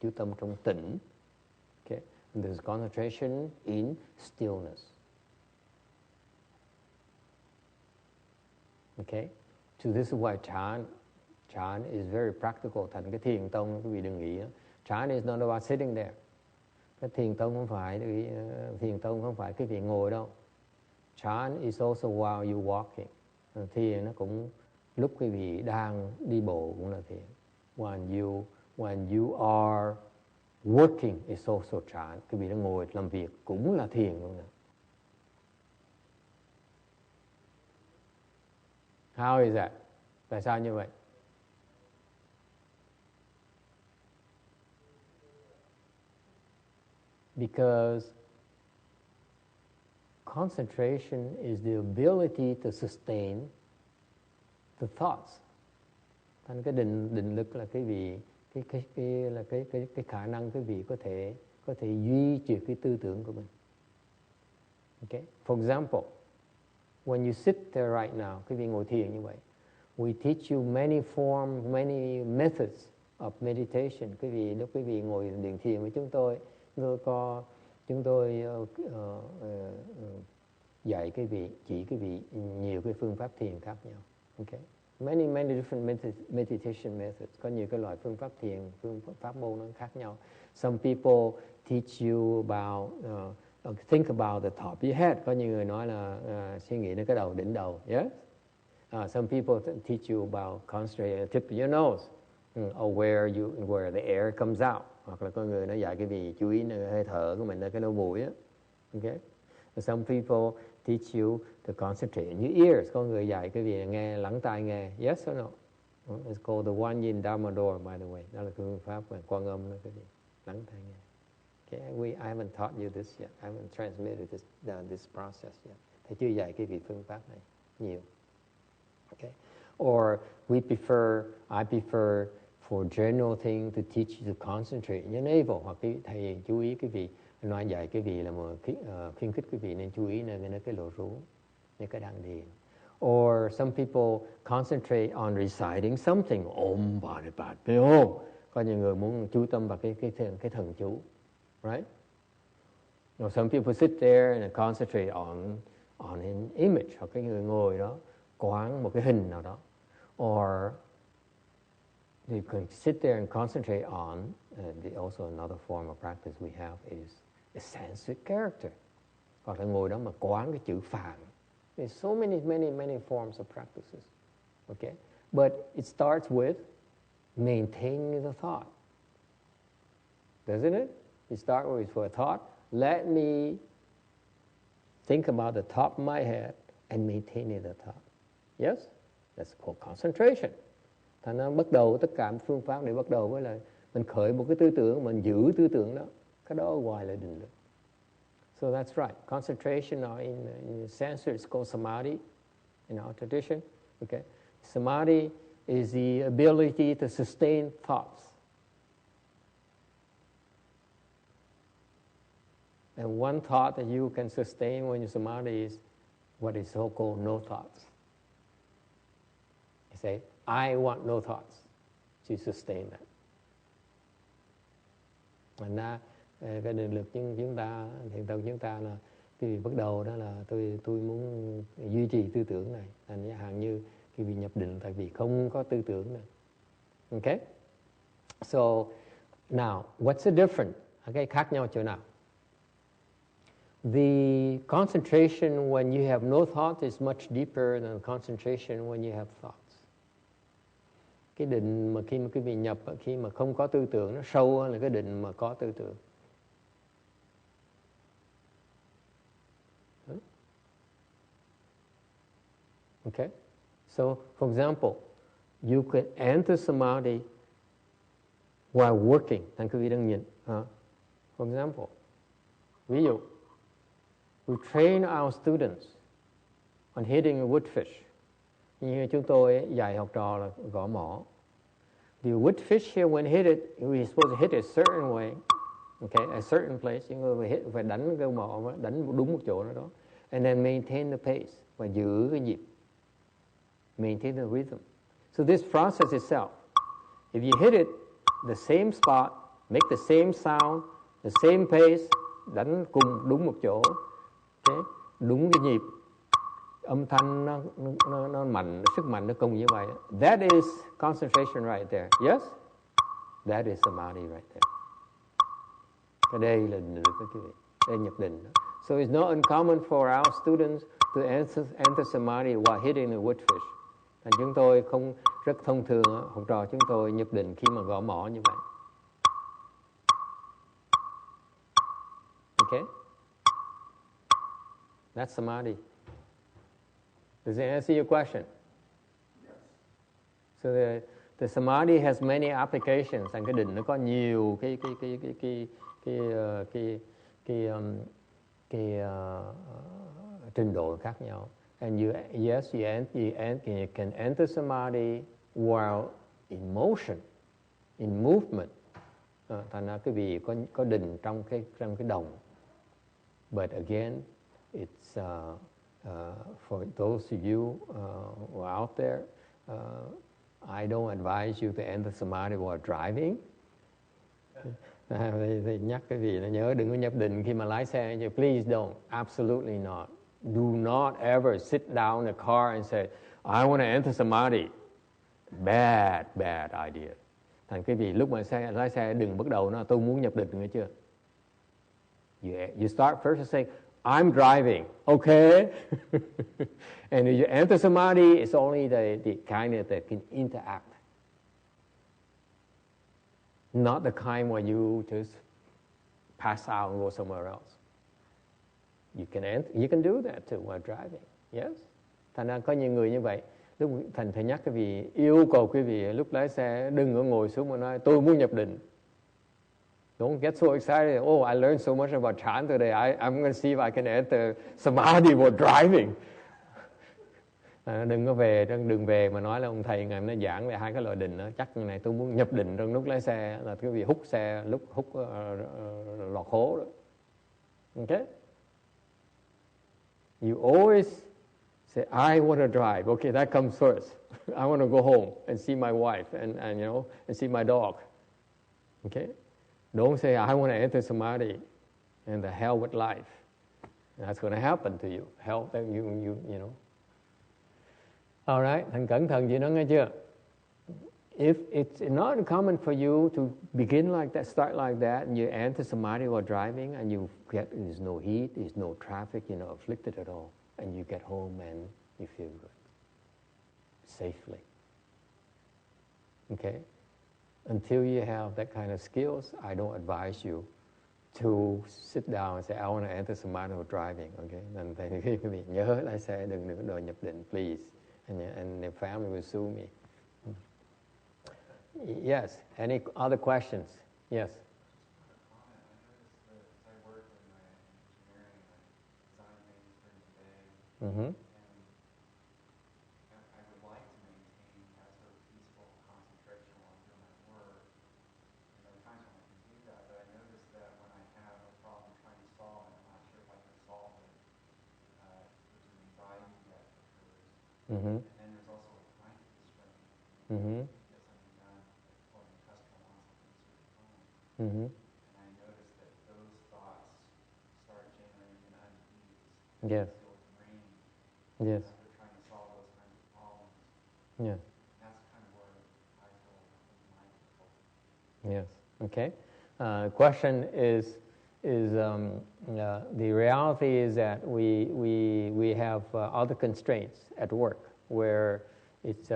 chú tâm trong tĩnh. Okay. And there's concentration in stillness. Okay, so this is why Chan is very practical. Thành cái thiền tông, quý vị đừng nghĩ Chan is not about sitting there. Cái thiền tông không phải cái vị ngồi đâu. Chan is also while you walking. Thiền nó cũng lúc quý vị đang đi bộ cũng là thiền. When you are working is also Chan. Quý vị đang ngồi làm việc cũng là thiền luôn nè. How is that? Tại sao như vậy? Because concentration is the ability to sustain the thoughts. Thành cái định lực là cái vị cái khả năng cái vị có thể duy trì cái tư tưởng của mình. Okay? For example, when you sit there right now, cái vị ngồi thiền như vậy, we teach you many methods of meditation. Lúc quý vị ngồi điện thiền với chúng tôi dạy cái vị, chỉ cái vị nhiều cái phương pháp thiền khác nhau. Okay? Many different meditation methods. Có nhiều cái loại phương pháp thiền, phương pháp môn nó khác nhau. Some people teach you about think about the top of your head. Có nhiều người nói là suy nghĩ đến cái đỉnh đầu. Yes? Some people teach you about concentrate on the tip of your nose, or where the air comes out. Hoặc là có người nó dạy cái vị chú ý hơi thở của mình là cái lỗ mũi á. Okay? Some people teach you to concentrate on your ears. Có người dạy cái vị nghe, lắng tai nghe. Yes or no? It's called the One Yin Dharma Door, by the way. Đó là phương pháp Quan Âm, đó cái gì, lắng tai nghe. Okay? I haven't taught you this yet. I haven't transmitted this process yet. Thầy chưa dạy cái vị phương pháp này nhiều. Okay? Or I prefer for general thing to teach you to concentrate in your navel. Hoặc thầy chú ý cái vị nói dạy cái vị là một khuyến khích cái vị nên chú ý nơi cái lỗ rú, nơi cái đan điền. Or some people concentrate on reciting something. Om Bani Padme Hum. Có nhiều người muốn chú tâm vào cái thần chú, right? Or some people sit there and concentrate on an image. Hoặc cái người ngồi đó quán một cái hình nào đó. Or you can sit there and concentrate on, also another form of practice we have is a Sanskrit character. Hoặc là ngồi đó mà quán cái chữ Phạn. There's so many forms of practices. Okay? But it starts with maintaining the thought. Doesn't it? You start with a thought. Let me think about the top of my head and maintaining the thought. Yes? That's called concentration. Thành ra bắt đầu tất cả phương pháp để bắt đầu với là mình khởi một cái tư tưởng, mình giữ tư tưởng đó, cái đó gọi là định lực. So that's right. Concentration, or in Sanskrit, it's called samadhi in our tradition. Okay, samadhi is the ability to sustain thoughts. And one thought that you can sustain when you samadhi is what is so-called no thoughts. You say, I want no thoughts. To sustain that. Thành ra cái định lực chúng ta, hiện tượng chúng ta là cái bắt đầu đó là tôi muốn duy trì tư tưởng này. Thành ra hằng như khi bị nhập định tại vì không có tư tưởng này. Okay? So now, what's the difference? Okay, khác nhau chỗ nào? The concentration when you have no thought is much deeper than the concentration when you have thoughts. Cái định mà khi mà quý vị nhập, khi mà không có tư tưởng, nó sâu hơn là cái định mà có tư tưởng. Okay? So, for example, you can enter samadhi while working. Thành quý vị đang nhìn. For example, ví dụ, we train our students on hitting a woodfish. Như chúng tôi dạy học trò là gõ mỏ. The woodfish here, when hit it, we're supposed to hit it a certain way, okay, a certain place. Chúng tôi phải đánh cái mỏ, đánh đúng một chỗ nào đó, and then maintain the pace, và giữ cái nhịp, maintain the rhythm. So this process itself, if you hit it the same spot, make the same sound, the same pace, đánh cùng đúng một chỗ, okay, đúng cái nhịp, âm thanh nó mạnh, sức mạnh nó cùng như vậy. That is concentration right there. Yes? That is samadhi right there. Cái đây là định lực đó quý vị. Đây nhập định đó. So it's not uncommon for our students to enter samadhi while hitting the woodfish. Thành chúng tôi không rất thông thường, học trò chúng tôi nhập định khi mà gõ mỏ như vậy. Okay? That's samadhi. Does it answer your question? Yes. So the samadhi has many applications. And cái định nó có nhiều trình độ khác nhau. And you can enter samadhi while in motion, in movement. Thành ra quý vị có định trong cái đồng. But again, it's for those of you who are out there, I don't advise you to enter samadhi while driving. Thì nhắc cái gì là nhớ đừng có nhập định khi mà lái xe. Please don't. Absolutely not. Do not ever sit down in a car and say, I want to enter samadhi. Bad idea. Thành cái gì lúc mà lái xe đừng bắt đầu nó tôi muốn nhập định, nghe chưa? You start first and say, I'm driving, okay? And if you enter samadhi, it's only the kind that can interact. Not the kind where you just pass out and go somewhere else. You can do that too while driving, yes? Thành ra có nhiều người như vậy. Lúc Thành phải nhắc quý vị, yêu cầu quý vị lúc lái xe đừng có ngồi xuống mà nói tôi muốn nhập định. Don't get so excited. Oh, I learned so much about Chan today. I'm going to see if I can enter samadhi while driving. Đừng có về, đừng về mà nói là ông thầy ngày hôm nay giảng về hai cái loại định đó. Chắc như này tôi muốn nhập định trong lúc lái xe là quý vị hút xe, lúc hút lọt hố đó. Okay? You always say, I want to drive. Okay, that comes first. I want to go home and see my wife and and see my dog. Okay? Don't say, I want to enter samadhi and the hell with life. That's going to happen to you. Hell, you know. All right, Thành cẩn thận gì đó nghe chưa? If it's not common for you to begin like that, start like that, and you enter samadhi while driving, and there's no heat, there's no traffic, you're not afflicted at all, and you get home and you feel good, safely. Okay? Until you have that kind of skills, I don't advise you to sit down and say, I want to enter samadhi while driving. Okay? And then quý vị nhớ lái xe đừng đòi nhập định, please. And the family will sue me. Yes. Any other questions? Yes. Mm-hmm. Mm-hmm. And then there's also a time constraint. Mm-hmm. Get something done according to custom on something certain time. Mm-hmm. And I noticed that those thoughts start generating unease. Yes. Feel drained. Yes. After trying to solve those kinds of problems. Yes. That's kind of where I feel my difficulty. Yes. Okay. Question is the reality is that we have other constraints at work where it's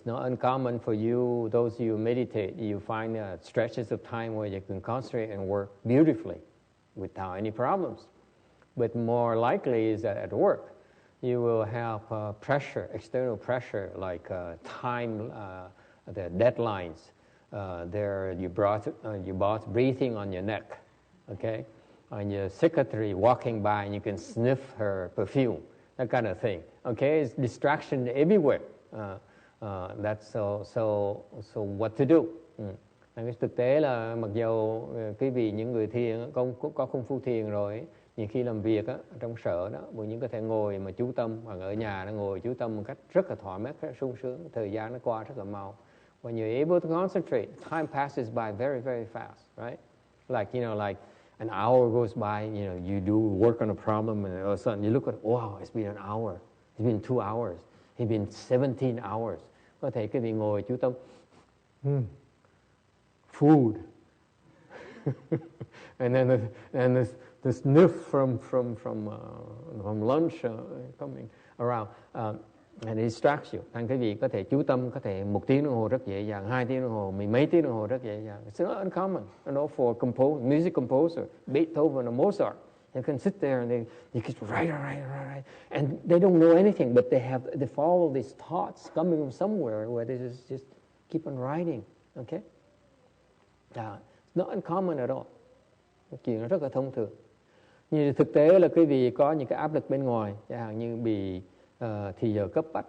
not uncommon for you, those you meditate, you find stretches of time where you can concentrate and work beautifully without any problems. But more likely is that at work you will have pressure, external pressure like time, the deadlines, your boss breathing on your neck. Okay, and your secretary walking by and you can sniff her perfume, that kind of thing. Okay, it's distraction everywhere. That's so what to do? Cái thực tế là mặc dù quý vị những người thiền có công phu thiền rồi, nhiều khi làm việc á, trong sở đó, mọi người có thể ngồi mà chú tâm, hoặc ở nhà nó ngồi chú tâm một cách rất là thoải mái, rất là sung sướng, thời gian nó qua rất là mau. When you're able to concentrate, time passes by very, very fast, right? Like, like an hour goes by, you do work on a problem, and all of a sudden you look at, wow, it's been an hour, it's been 2 hours, it's been 17 hours. Có thể cái vị ngồi chú tâm, food, and then the sniff from lunch coming around, and it distracts you. Thành cái vị có thể chú tâm, có thể 1 tiếng đồng hồ rất dễ dàng, 2 tiếng đồng hồ, mười mấy tiếng đồng hồ rất dễ dàng. It's not uncommon, for music composer, Beethoven or Mozart. They can sit there and they keep write, and they don't know anything, but they follow these thoughts coming from somewhere where they just keep on writing. Okay, it's not uncommon at all. Chuyện nó rất là thông thường. Như thực tế là quý vị có những cái áp lực bên ngoài, chẳng hạn như bị thì giờ cấp bách,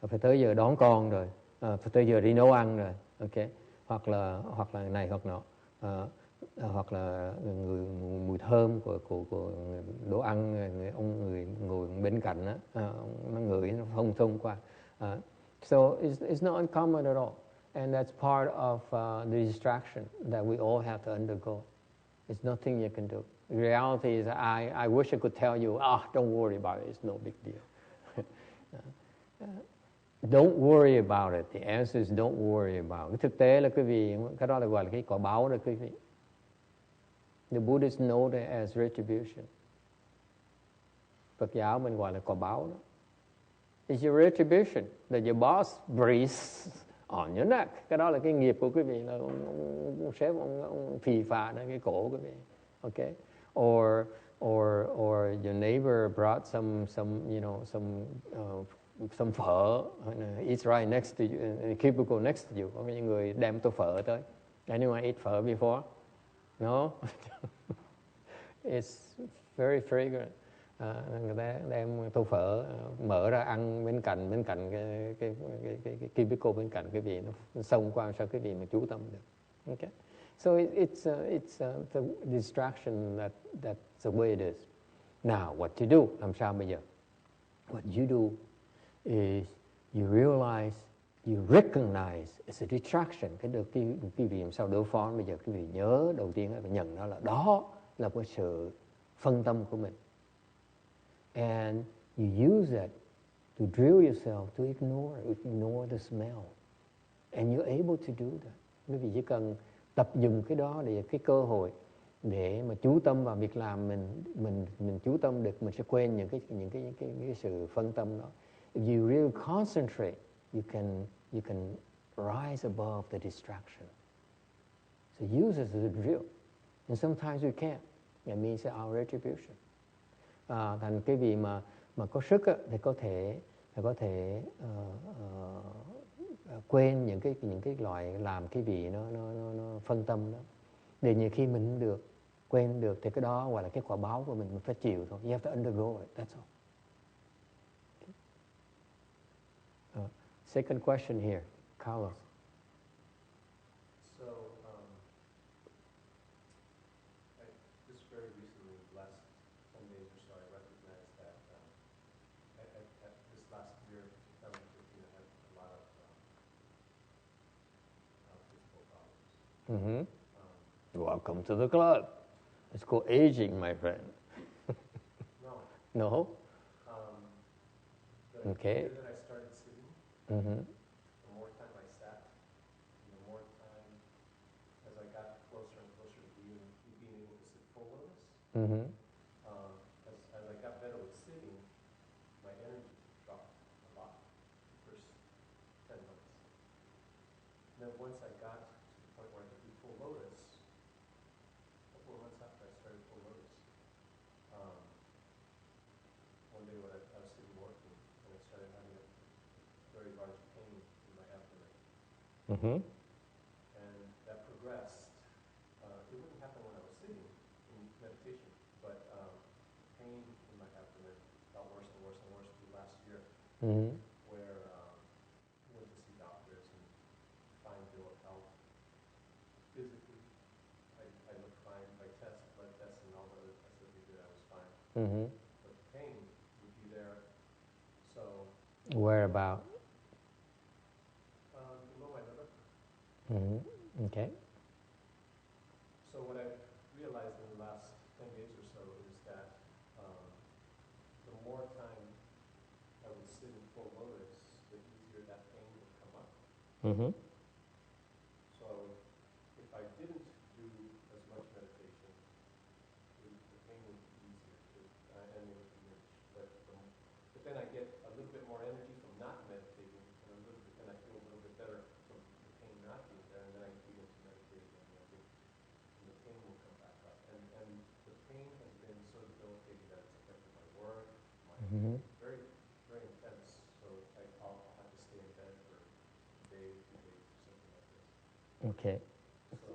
phải tới giờ đón con rồi, phải tới giờ đi nấu ăn rồi, ok, hoặc là này hoặc nọ, hoặc là mùi thơm của đồ ăn, người ngồi bên cạnh đó, nó ngửi nó thông qua, so it's not uncommon at all, and that's part of the distraction that we all have to undergo. It's nothing you can do. The reality is, I wish I could tell you, don't worry about it. It's no big deal. Don't worry about it. The answer is don't worry about it. Thực tế là quý vị, cái đó là gọi là cái quả báo đó quý vị. The Buddhists know that as retribution. Phật giáo mình gọi là quả báo đó. It's your retribution that your boss breathes on your neck. Cái đó là cái nghiệp của quý vị, là ông sếp ông phì phà đến cái cổ quý vị. Okay, or your neighbor brought some phở, eats right next to you, in the cubicle next to you. Có những người đem tô phở tới. Anyone eat phở before? No. It's very fragrant. Người ta đem tô phở mở ra ăn bên cạnh cái cubicle bên cạnh quý vị, nó xông qua sao quý vị mà chú tâm được. Okay. So it's the distraction that's the way it is. Now, what to do? Làm sao bây giờ? What you do is you realize, you recognize it's a distraction. Cái được quý vị làm sao đối phó bây giờ? Quý vị nhớ đầu tiên là nhận đó là cái sự phân tâm của mình. And you use it to drill yourself to ignore the smell. And you're able to do that. Quý vị chỉ cần tập dùng cái đó để cái cơ hội để mà chú tâm vào việc làm, mình chú tâm được, mình sẽ quên những cái sự phân tâm đó. If you really concentrate, you can rise above the distraction. So use it as a drill. And sometimes we can't. That means our retribution. Thành cái vị mà có sức á, thì có thể quên những cái loại làm cái vị nó phân tâm đó, để nhiều khi mình được quên được thì cái đó gọi là cái quả báo của mình phải chịu thôi. You have to undergo it, that's all. Second question here, Carlos. So, just very recently, last 10 days or so, I recognized that this last year, 2015, I had a lot of physical problems. Welcome to the club. It's called aging, my friend. No. No? The year that I started sitting, the more time I sat, and the more time as I got closer and closer to being able to sit full lotus, as I got better with sitting, my energy dropped a lot the first 10 months. And then once I got to the point where I could do full lotus, a couple of months after I started full lotus, one day when I was sitting working, and I started having a very large pain in my abdomen. And that progressed. It wouldn't happen when I was sitting in meditation, but pain in my abdomen got worse and worse and worse through last year, where I went to see doctors and find bill of health. Physically, I looked fine by blood tests and all the other tests that they did, I was fine. But the pain would be there. So Where about? Below my liver. Okay. So what I've realized in the last 10 days or so is that the more time I would sit in full lotus, the easier that pain would come up. So if I didn't do as much meditation, the pain would be easier and it would diminish. But then I get a little bit more energy from not meditating, and I feel a little bit better from the pain not being there, and then I begin to meditate again, and the pain will come back up. And the pain has been so debilitating that it's affected my work, very, very intense. So I'll have to stay in bed for a day, 2 days, or something like this. Okay. So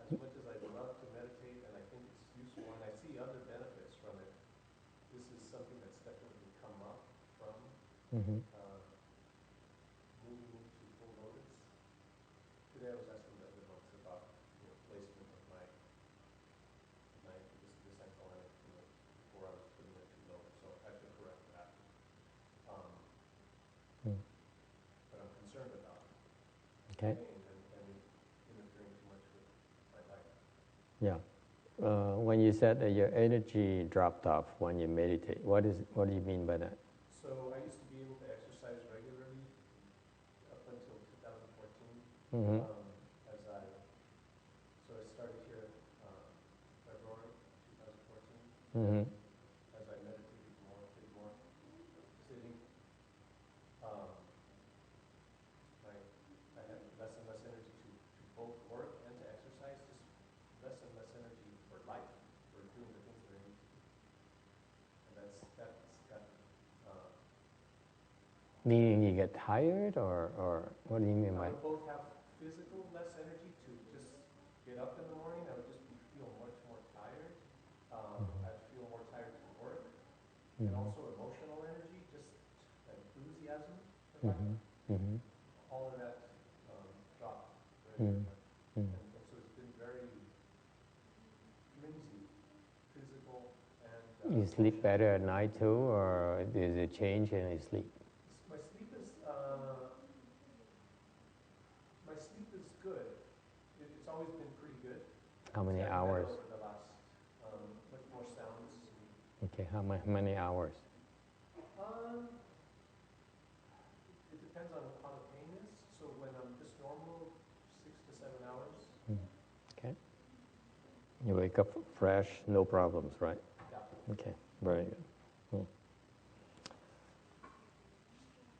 as much as I'd love to meditate, and I think it's useful, and I see other benefits from it, this is something that's definitely come up from moving into full lotus. Today I was asking the other monks about placement of my this ankle on it, before I was putting it too low, so I have to correct that. But I'm concerned about pain and interfering too much with my life. Yeah. When you said that your energy dropped off when you meditate, what do you mean by that? So I used to be able to exercise regularly up until 2014. So I started here February 2014. As I meditated more, did more sitting, I had less and less energy to both work and to exercise, just less and less energy for life, for doing the things that I need to do. And that's gotten... Meaning you get tired, or what do you mean by? I would both have physical less energy to just get up in the morning. I would just feel much more tired. I'd feel more tired to work. And also emotional energy, just enthusiasm for life. All of that dropped very much. And so it's been very flimsy, physical and... You sleep better at night too, or is it change in your sleep? My sleep is good. It's always been pretty good. How many hours? Over the last, much more sound sleep. Okay, how many hours? It depends on how the pain is. So when I'm just normal, 6 to 7 hours. Okay. You wake up fresh, no problems, right? Yeah. Okay, very good.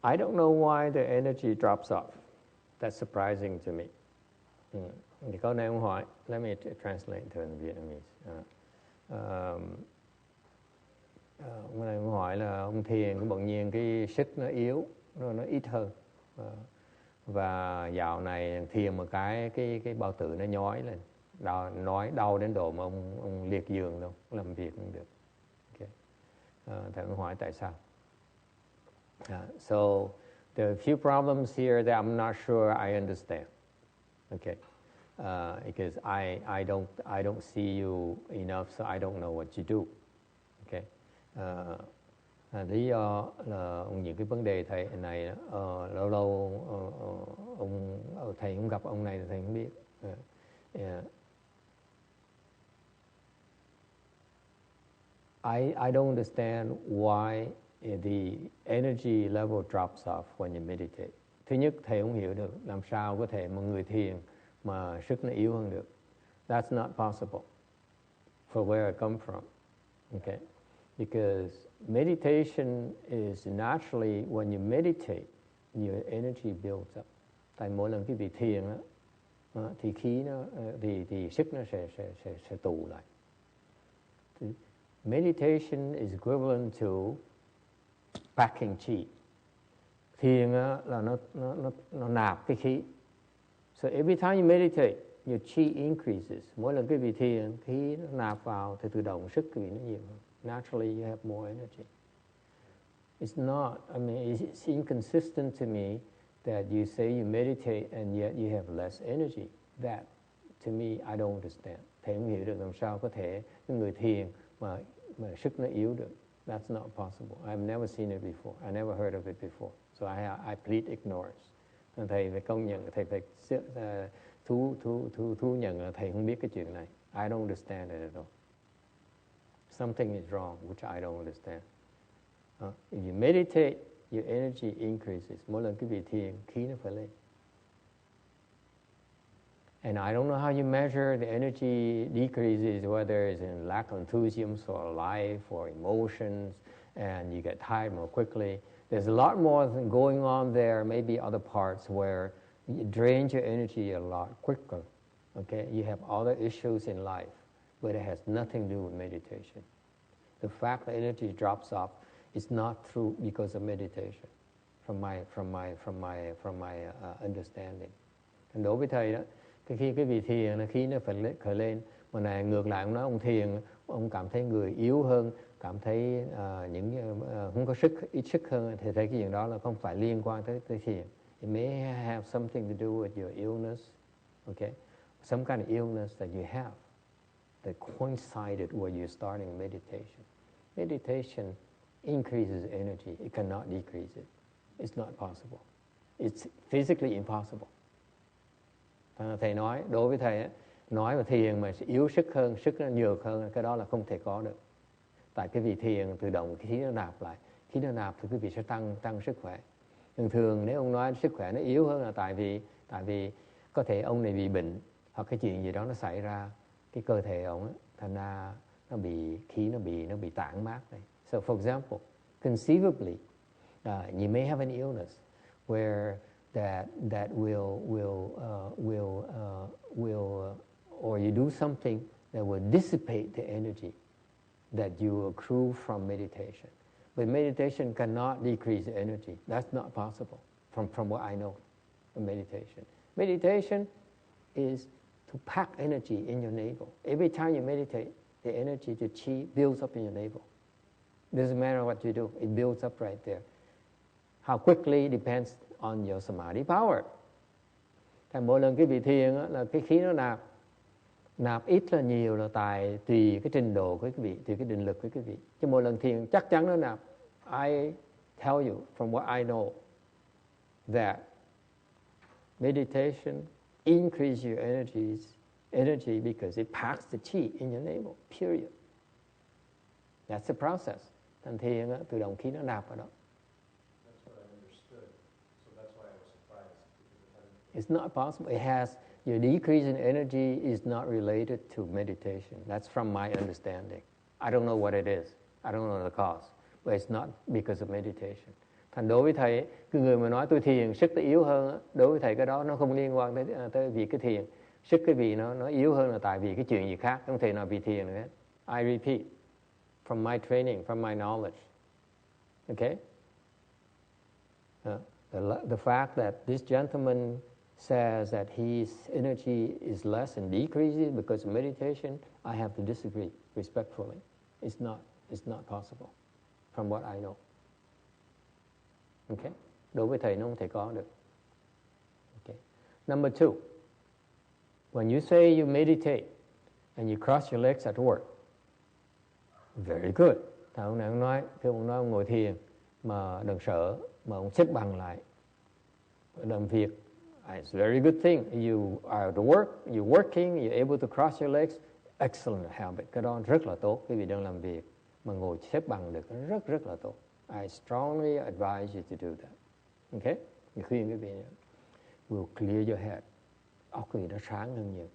I don't know why the energy drops off. That's surprising to me. Thì câu này ông hỏi, let me translate to in Vietnamese. Ông này hỏi là ông thiền cái bỗng nhiên cái sức nó yếu, nó ít hơn. Và dạo này thiền một cái bao tử nó nhói lên, đau đến độ mà ông liệt giường đâu, làm việc không được. Okay. Thầy ông hỏi tại sao. So there are a few problems here that I'm not sure I understand. Okay. Because I don't see you enough, so I don't know what you do. Okay. Lý do là những cái vấn đề thầy này lâu lâu thầy không gặp ông này thì thầy không biết. I don't understand why the energy level drops off when you meditate. Thứ nhất, thầy không hiểu được làm sao có thể một người thiền mà sức nó yếu hơn được. That's not possible for where I come from. Okay. Because meditation is naturally, when you meditate, your energy builds up. Tại mỗi lần quý vị thiền thì khí nó, thì sức nó sẽ tụ lại. Meditation is equivalent to packing chi. Thiền là nó nạp cái khí. So every time you meditate, your chi increases. Mỗi lần quý vị thiền, khí nó nạp vào thì tự động sức quý vị nó nhiều hơn. Naturally, you have more energy. It's not, I mean, it's inconsistent to me that you say you meditate and yet you have less energy. That, to me, I don't understand. Thầy không hiểu được làm sao có thể cái người thiền mà sức nó yếu được. That's not possible. I've never seen it before. I never heard of it before. So I plead ignorance. Thầy phải công nhận, thầy phải thú nhận là thầy không biết cái chuyện này. I don't understand it at all. Something is wrong, which I don't understand. If you meditate, your energy increases. Mỗi lần quý vị thiền, khí nó phải lên. And I don't know how you measure the energy decreases, whether it's in lack of enthusiasm or life or emotions, and you get tired more quickly. There's a lot more going on there, maybe other parts where you drain your energy a lot quicker. Okay, you have other issues in life, but it has nothing to do with meditation. The fact that energy drops off is not true because of meditation, from my understanding. And đối với thầy đó, khi cái vị thiền là khí nó phải khởi lên, mà này ngược lại ông nói ông thiền, ông cảm thấy người yếu hơn, cảm thấy không có sức, ít sức hơn, thì thấy cái chuyện đó là không phải liên quan tới thiền. It may have something to do with your illness, okay? Some kind of illness that you have that coincided where you're starting meditation. Meditation increases energy. It cannot decrease it. It's not possible. It's physically impossible. Thầy nói, đối với thầy, nói về thiền mà yếu sức hơn, sức nó nhược hơn, cái đó là không thể có được. Tại cái vị thiền tự động khí nó nạp lại. Khí nó nạp thì quý vị sẽ tăng sức khỏe. Thường nếu ông nói sức khỏe nó yếu hơn là tại vì có thể ông này bị bệnh, hoặc cái chuyện gì đó nó xảy ra, cái cơ thể ông thành ra nó bị tản mát này. So for example, conceivably, you may have an illness where that will or you do something that will dissipate the energy that you accrue from meditation. But meditation cannot decrease the energy. That's not possible from what I know of meditation. Meditation is to pack energy in your navel. Every time you meditate, the energy, the chi, builds up in your navel. Doesn't matter what you do, it builds up right there. How quickly depends on your samadhi power. Thành mỗi lần cái vị thiền là cái khí nó nạp ít là nhiều là tùy cái trình độ của quý vị, tùy cái định lực của quý vị. Chứ mỗi lần thiền chắc chắn nó nạp. I tell you from what I know that meditation increases your energy because it packs the chi in your navel, period. That's the process. Thành thiền tự động khí nó nạp vào đó. It's not possible. It has, your decrease in energy is not related to meditation. That's from my understanding. I don't know what it is. I don't know the cause. But it's not because of meditation. Thành đối với thầy, cái người mà nói tôi thiền, sức tôi yếu hơn, đối với thầy cái đó nó không liên quan tới vì cái thiền. Sức cái vị nó yếu hơn là tại vì cái chuyện gì khác. Không thể nào vì thiền nữa. I repeat, from my training, from my knowledge. Okay? The fact that this gentleman says that his energy is less and decreases because of meditation, I have to disagree respectfully. It's not possible from what I know. Okay? Đối với thầy nó không thể có được. Okay. Number 2, when you say you meditate and you cross your legs at work, very good. Thầy ông này ông nói, khi ông nói ông ngồi thiền mà đừng sợ, mà ông xếp bằng lại làm việc. It's a very good thing. You are at work, you're working, you're able to cross your legs. Excellent habit. Cái đó rất là tốt. Quý vị đang làm việc mà ngồi xếp bằng được, rất rất là tốt. I strongly advise you to do that. Okay? Mình khuyên quý vị will clear your head. Óc quý vị nó sáng hơn nhiều.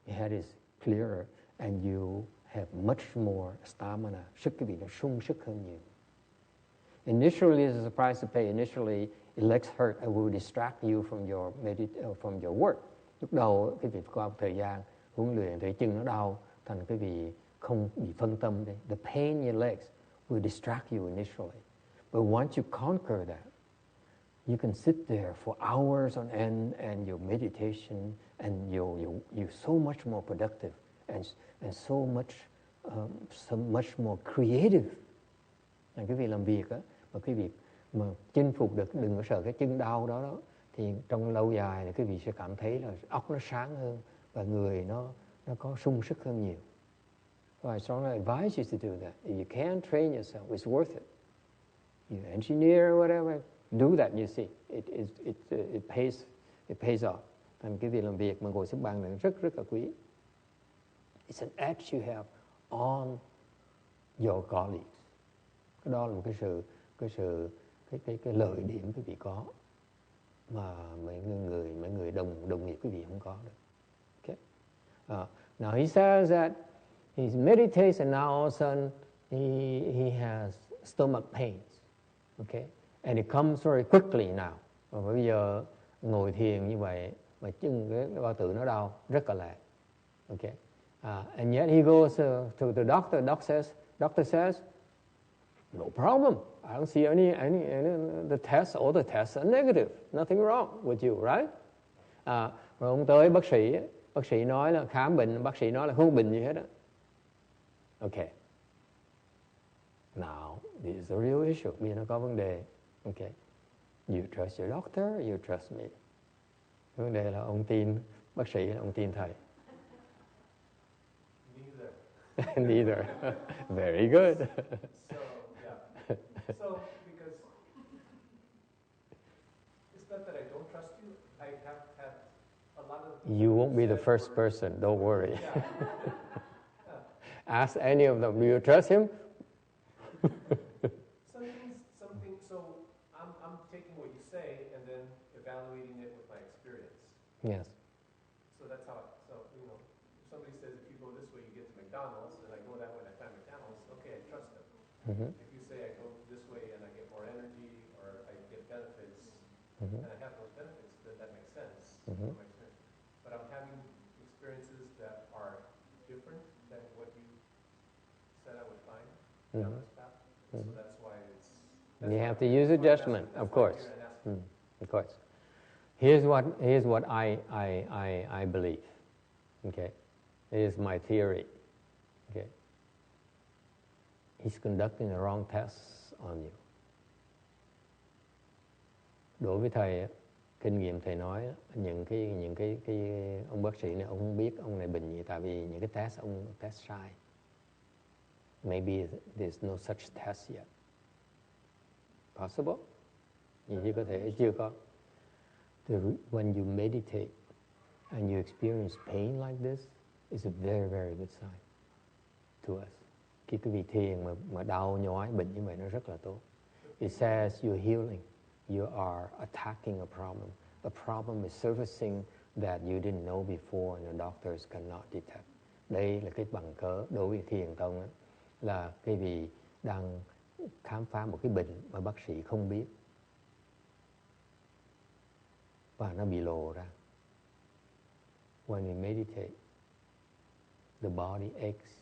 Your head is clearer and you have much more stamina. Sức quý vị nó sung sức hơn nhiều. Initially, as a price to pay, initially, legs hurt, I will distract you from your work. Lúc đầu, quý vị qua một thời gian huấn luyện, thấy chân nó đau, thành quý vị không bị phân tâm đấy. The pain in your legs will distract you initially. But once you conquer that, you can sit there for hours on end and your meditation and you're so much more productive and so much more creative. Quý vị làm việc á, mà quý vị mà chinh phục được, đừng có sợ cái chân đau đó, thì trong lâu dài thì quý vị sẽ cảm thấy là óc nó sáng hơn và người nó có sung sức hơn nhiều. So I strongly advise you to do that. If you can train yourself, it's worth it. You engineer or whatever, do that. You see, it pays off. Thành cái việc làm việc mà ngồi xếp bằng này rất rất là quý. It's an edge you have on your colleagues. Cái đó là một cái lợi điểm quý vị có mà mấy người đồng nghiệp quý vị không có được. Okay. Now he says that he meditates and now all of a sudden he has stomach pains. Okay, and it comes very quickly now. Và bây giờ ngồi thiền như vậy mà chân cái bao tử nó đau rất là lẹ. Okay, and yet he goes to the doctor. Doctor says, no problem. I don't see any the tests. All the tests are negative. Nothing wrong with you, right? Rồi ông tới bác sĩ nói là khám bệnh, bác sĩ nói là không bệnh gì hết á. Okay. Now, this is the real issue. Bây giờ nó có vấn đề. Okay. You trust your doctor, you trust me. Vấn đề là ông tin bác sĩ, ông tin thầy. Neither. Very good. So, because it's not that I don't trust you, I have had a lot of... You won't be the first person, don't worry. Ask any of them, do you trust him? Something, so I'm taking what you say and then evaluating it with my experience. Yes. So that's how, if somebody says if you go this way you get to McDonald's, and I go that way and I find McDonald's, okay, I trust them. Mm-hmm. If you say I go this way and I get more energy or I get benefits, mm-hmm. and I have those benefits, then that makes sense. Mm-hmm. But I'm having experiences that are different than what you said I would find mm-hmm. down this path. Mm-hmm. So that's why it's... You have to use a judgment, of course. Of course. Here's what I believe. Okay, here's my theory. Okay, he's conducting the wrong tests on you. Đối với thầy, kinh nghiệm thầy nói những cái ông bác sĩ này ông không biết ông này bệnh gì, tại vì những cái test ông test sai. Maybe there's no such test yet. Possible? Như có thể chưa có. When you meditate and you experience pain like this, it's a very, very good sign to us. Khi quý vị thiền mà đau nhói bệnh như vậy nó rất là tốt. It says you're healing. You are attacking a problem. A problem is surfacing that you didn't know before and the doctors cannot detect. Đây là cái bằng cớ đối với thiền tông ấy, là quý vị đang khám phá một cái bệnh mà bác sĩ không biết và nó bị lộ ra. When we meditate, the body aches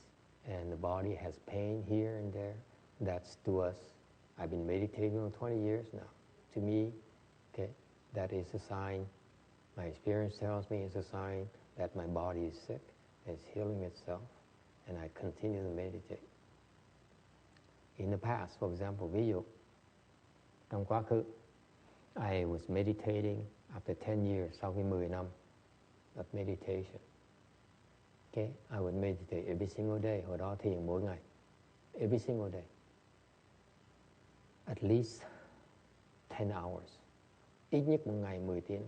and the body has pain here and there. That's to us. I've been meditating for 20 years now. To me, okay, that is a sign. My experience tells me it's a sign that my body is sick, it's healing itself, and I continue to meditate. In the past, for example, ví dụ, trong quá khứ, I was meditating after 10 years, sau khi 10 năm of meditation. Okay, I would meditate every single day. Hồi đó thiền mỗi ngày. Every single day. At least 10 hours. Ít nhất một ngày 10 tiếng.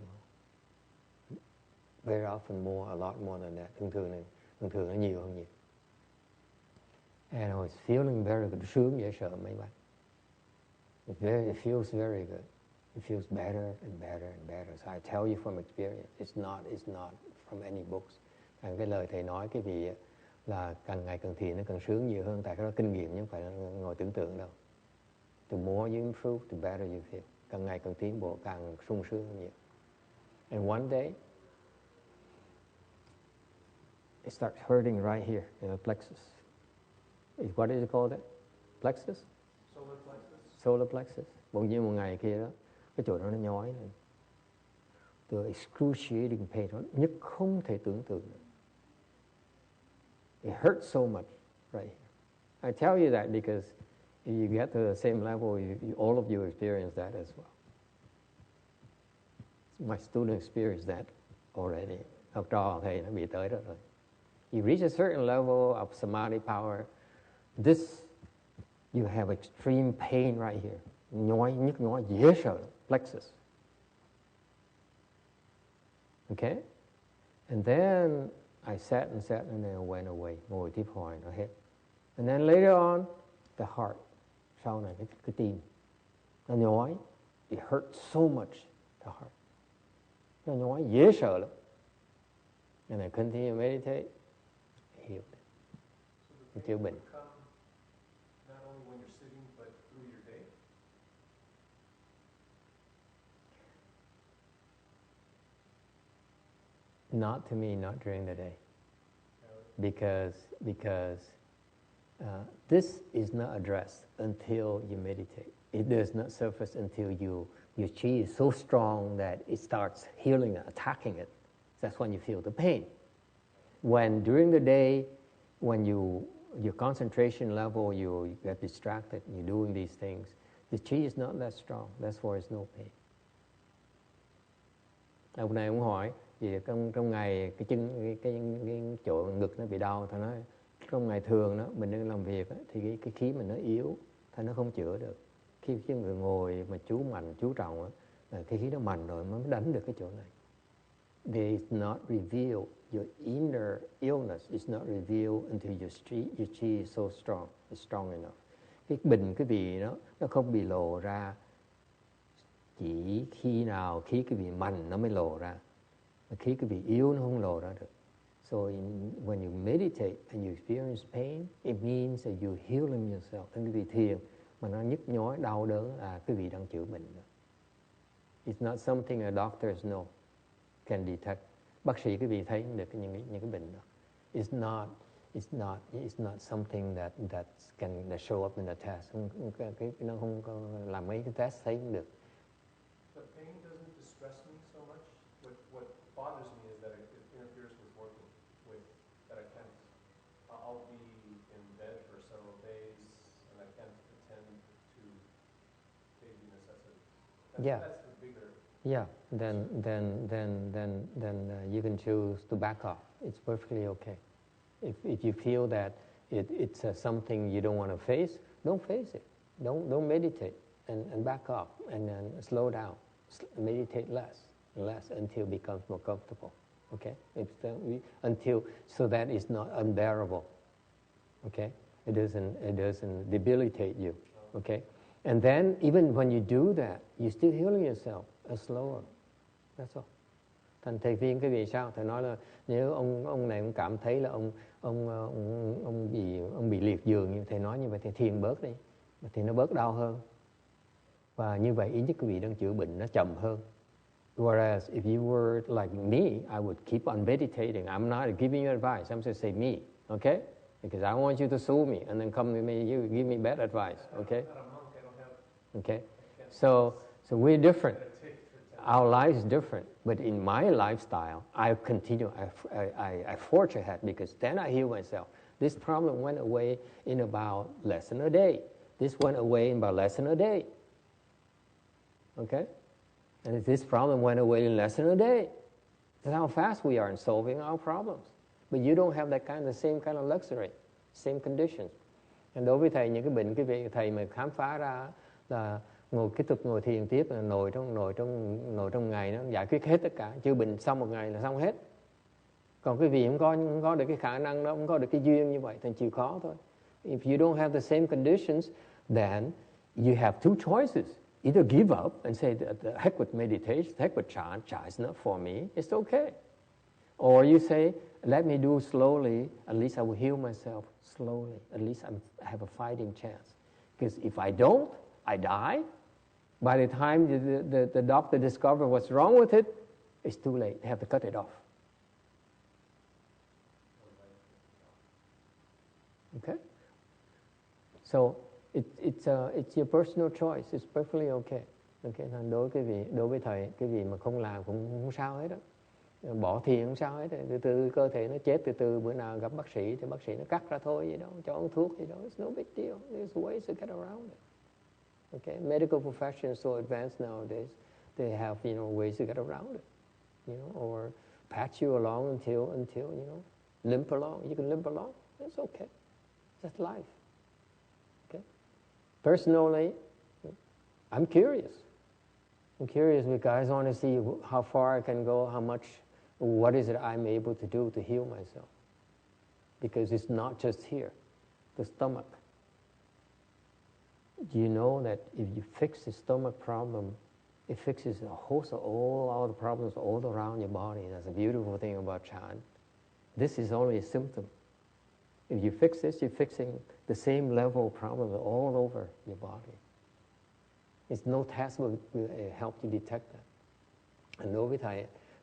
Very often more, a lot more than that. Thường thường nó nhiều hơn nhiều. And I was feeling very good. Sướng dễ sợ mấy bạn. It feels very good. It feels better and better and better. So I tell you from experience. It's not from any books. Cái lời thầy nói cái gì là càng ngày càng thiền nó càng sướng nhiều hơn. Tại cái đó kinh nghiệm chứ không phải là ngồi tưởng tượng đâu. The more you improve, the better you feel. Càng ngày càng tiến bộ, càng sung sướng hơn nhiều. And one day, it starts hurting right here in the plexus. What is it called? Plexus? Solar plexus. Solar plexus. Bỗng nhiên một ngày kia đó, cái chỗ đó nó nhói lên. The excruciating pain, nó nhất không thể tưởng tượng được. It hurts so much right here. I tell you that because if you get to the same level, all of you experience that as well. My student experienced that already. Học trò thầy nó bị tới đó rồi. You reach a certain level of samadhi power, you have extreme pain right here. Nhức nhói dễ sợ, plexus. Okay? And then I sat and then it went away. Ngồi tiếp hồi nó hết. And then later on, the heart. Sau này cái tim. Nó nhói. It hurts so much, the heart. Nó nhói dễ sợ lắm. And I continue to meditate. Healed. So chữa bệnh. Not only when you're sitting, but through your day? Not to me, not during the day. Because this is not addressed until you meditate. It does not surface until your chi is so strong that it starts healing it, attacking it. That's when you feel the pain. When during the day, when your concentration level, you get distracted, you're doing these things, the chi is not that strong. That's why there's no pain. Hôm nay ông hỏi, vì trong ngày cái chỗ ngực nó bị đau, thầy nói trong ngày thường đó mình đang làm việc đó, thì cái khí mình nó yếu, thầy nó không chữa được. Khi người ngồi mà chú mạnh chú trọng đó, cái khí nó mạnh rồi mới đánh được cái chỗ này. They is not revealed. Your inner illness is not revealed until your chi is so strong. It's strong enough. Cái bình cái vị đó nó không bị lộ ra. Chỉ khi nào khí cái vị mạnh nó mới lộ ra. Khí cái vị yếu nó không lộ ra được. So when you meditate and you experience pain, it means that you're healing yourself. Trong cái vị thiền mà nó nhức nhói đau đớn là cái vị đang chữa bệnh. It's not something a doctors know, can detect. Bác sĩ cái vị thấy được những cái bệnh đó. It's not something that show up in the test. Nó không có làm mấy cái test thấy được. But pain doesn't distress me so much. What bothers me is that it interferes with working, that I can't. I'll be in bed for several days and I can't attend to daily necessities. That's the bigger. Yeah. Then you can choose to back off. It's perfectly okay. If you feel that it's something you don't want to face, don't face it. Don't meditate and back off and then slow down. Meditate less until it becomes more comfortable. Okay? So that it's not unbearable. Okay? It doesn't debilitate you. Okay? And then even when you do that, you're still healing yourself slower. That's all. Thành thầy viên cái vì sao? Thầy nói là nếu ông này cũng cảm thấy là ông bị liệt giường, như thầy nói như vậy thì thiền bớt đi, thì nó bớt đau hơn. Và như vậy ý nhất quý vị đang chữa bệnh nó chậm hơn. Whereas if you were like me, I would keep on meditating. I'm not giving you advice. I'm just saying me. Okay? because I want you to sue me and then come to me, you give me bad advice, okay? Okay, so we're different. Our life is different, but in my lifestyle, I continue, I forge ahead because then I heal myself. This problem went away in about less than a day. This went away in about less than a day. Okay? And this problem went away in less than a day. That's how fast we are in solving our problems. But you don't have that same kind of luxury, same conditions. And đối với thầy, những cái bệnh, cái vị thầy mà khám phá ra là tiếp tục ngồi thiền tiếp, là ngồi trong ngày nó giải quyết hết tất cả, chữa bệnh xong một ngày là xong hết. Còn cái vị không có được cái khả năng đó, không có được cái duyên như vậy, thành chịu khó thôi. If you don't have the same conditions, then you have two choices. Either give up and say, the heck with meditation, heck with chant is not for me, it's okay. Or you say, let me do slowly, at least I will heal myself slowly. At least I have a fighting chance. Because if I don't, I die. By the time the doctor discovers what's wrong with it, it's too late. They have to cut it off. Okay? So it's your personal choice. It's perfectly okay. Okay? Đối với thầy, cái gì mà không làm cũng không sao hết đó. Bỏ thiền không sao hết. Từ từ cơ thể nó chết, từ từ bữa nào gặp bác sĩ thì bác sĩ nó cắt ra thôi vậy đó, cho uống thuốc vậy đó. It's no big deal. There's ways to get around it. Okay? Medical profession is so advanced nowadays. They have, ways to get around it. Or patch you along until limp along. You can limp along. It's okay. That's life. Okay? Personally, I'm curious. I'm curious because I want to see how far I can go, what is it I'm able to do to heal myself. Because it's not just here, the stomach. Do you know that if you fix the stomach problem, it fixes a host of all the problems all around your body? That's a beautiful thing about Chan. This is only a symptom. If you fix this, you're fixing the same level of problems all over your body. It's no test will help you detect that. Đối với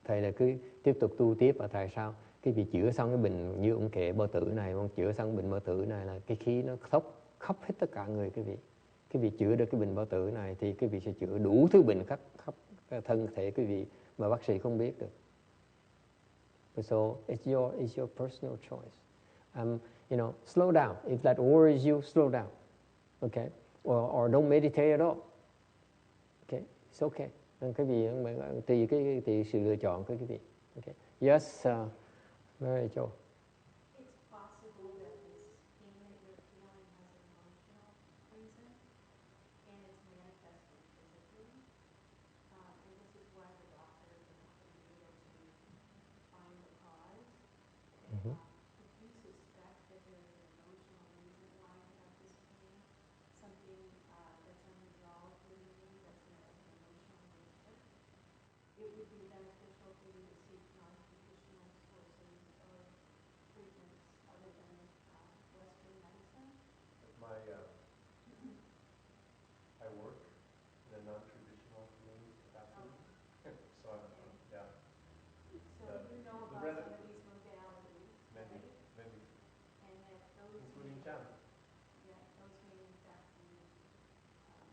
thầy là cứ tiếp tục tu tiếp, và thầy sao? Cái việc chữa xong cái bệnh như ông kể bao tử này, ông chữa xong bệnh bao tử này là cái khí nó khắp hết tất cả người cái vị. Cái vị chữa được cái bệnh bao tử này thì cái vị sẽ chữa đủ thứ bệnh khắp thân thể cái vị mà bác sĩ không biết được. So it's your personal choice. Slow down. If that worries you, slow down. Okay? Or don't meditate at all. Okay? It's okay. Cái gì tùy sự lựa chọn của cái vị. Okay? Yes, Mary Jo. It's possible that this pain that you're feeling has an emotional reason, and it's manifesting physically. And this is why the doctor is not going to be able to find the cause. Mm-hmm. If you suspect that there is an emotional reason why you have this pain, something that's unresolved within you that's an emotional nature, it would be beneficial for you to seek non-traditional sources of treatments other than Western medicine. I work in a non-traditional community capacity, so yeah. So you know about some of these modalities, many, and that those including may, Chan. those may in fact be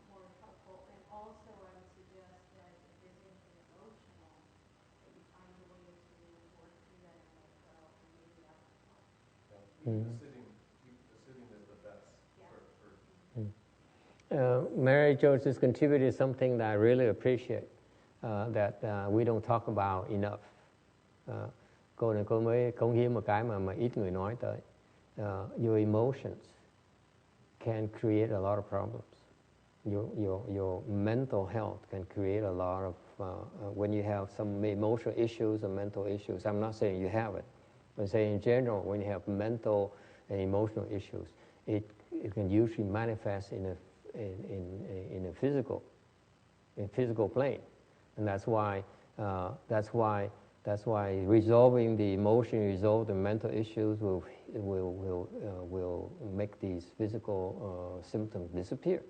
more helpful. And also I would suggest that if there's anything emotional, that you find a way to work through that and let go, and maybe that will help. Yeah. The sitting is the best. Yeah. Mary Jo just contributed something that I really appreciate, that we don't talk about enough. Cô này cô mới cống hiến một cái mà ít người nói tới. Your emotions can create a lot of problems. Your mental health can create a lot of when you have some emotional issues or mental issues. I'm not saying you have it. I'm saying in general, when you have mental and emotional issues, it can usually manifest in a physical plane, and that's why resolving the emotion, resolve the mental issues will make these physical symptoms disappear.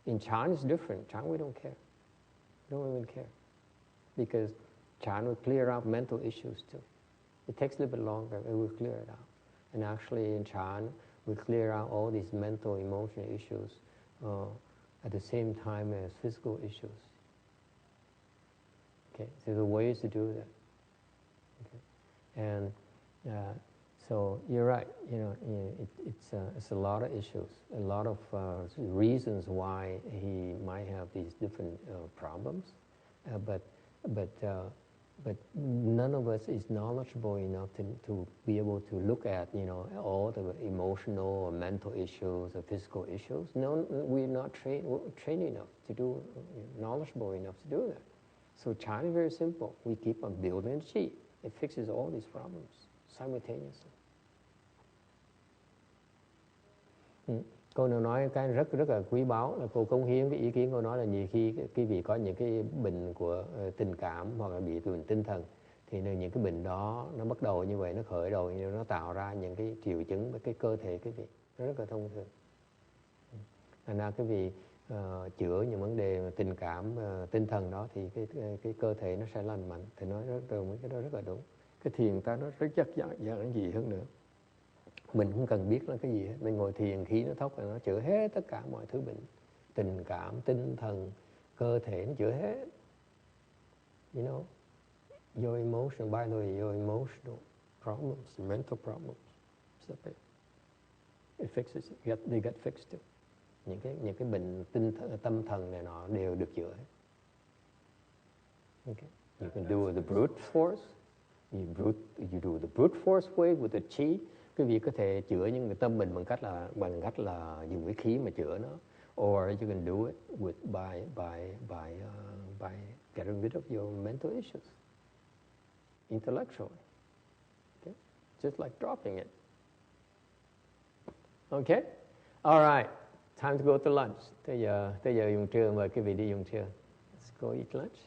In Chan it's different. Chan we don't care. We don't even care, because Chan will clear out mental issues too. It takes a little bit longer. It will clear it out. And actually in Chan, we clear out all these mental, emotional issues at the same time as physical issues. Okay, so the ways to do that. Okay. And so you're right. It's a lot of issues, a lot of reasons why he might have these different problems, but none of us is knowledgeable enough to be able to look at all the emotional or mental issues or physical issues. No, we're not trained enough to do, knowledgeable enough to do that. So Chan is very simple. We keep on building chi. It fixes all these problems simultaneously. Cô nào nói cái rất là quý báu là cô cống hiến cái ý kiến cô nói là nhiều khi cái vị có những cái bệnh của tình cảm hoặc là bị bệnh tinh thần, thì những cái bệnh đó nó bắt đầu như vậy, nó khởi đầu như nó tạo ra những cái triệu chứng với cái cơ thể cái vị nó rất là thông thường. Thành ra cái vị chữa những vấn đề tình cảm tinh thần đó thì cái cơ thể nó sẽ lành mạnh. Thì nói cái đó rất là đúng. Cái thiền ta nó rất chắc dạng gì hơn nữa. Mình không cần biết là cái gì hết. Mình ngồi thiền khí nó thốc là nó chữa hết tất cả mọi thứ bệnh. Tình cảm, tinh thần, cơ thể nó chữa hết. You know, your emotion, by the way, your emotional problems, mental problems, it fixes it. They get fixed too. Những cái bệnh tâm thần này nọ đều được chữa hết. Okay. You can do the brute force. You do the brute force way with the chi. Quý vị có thể chữa những cái tâm mình bằng cách là dùng cái khí mà chữa nó. Or you can do it by getting rid of your mental issues, intellectually. Okay? Just like dropping it. Okay? All right. Time to go to lunch. Tới giờ dùng trưa, mời quý vị đi dùng trưa. Let's go eat lunch.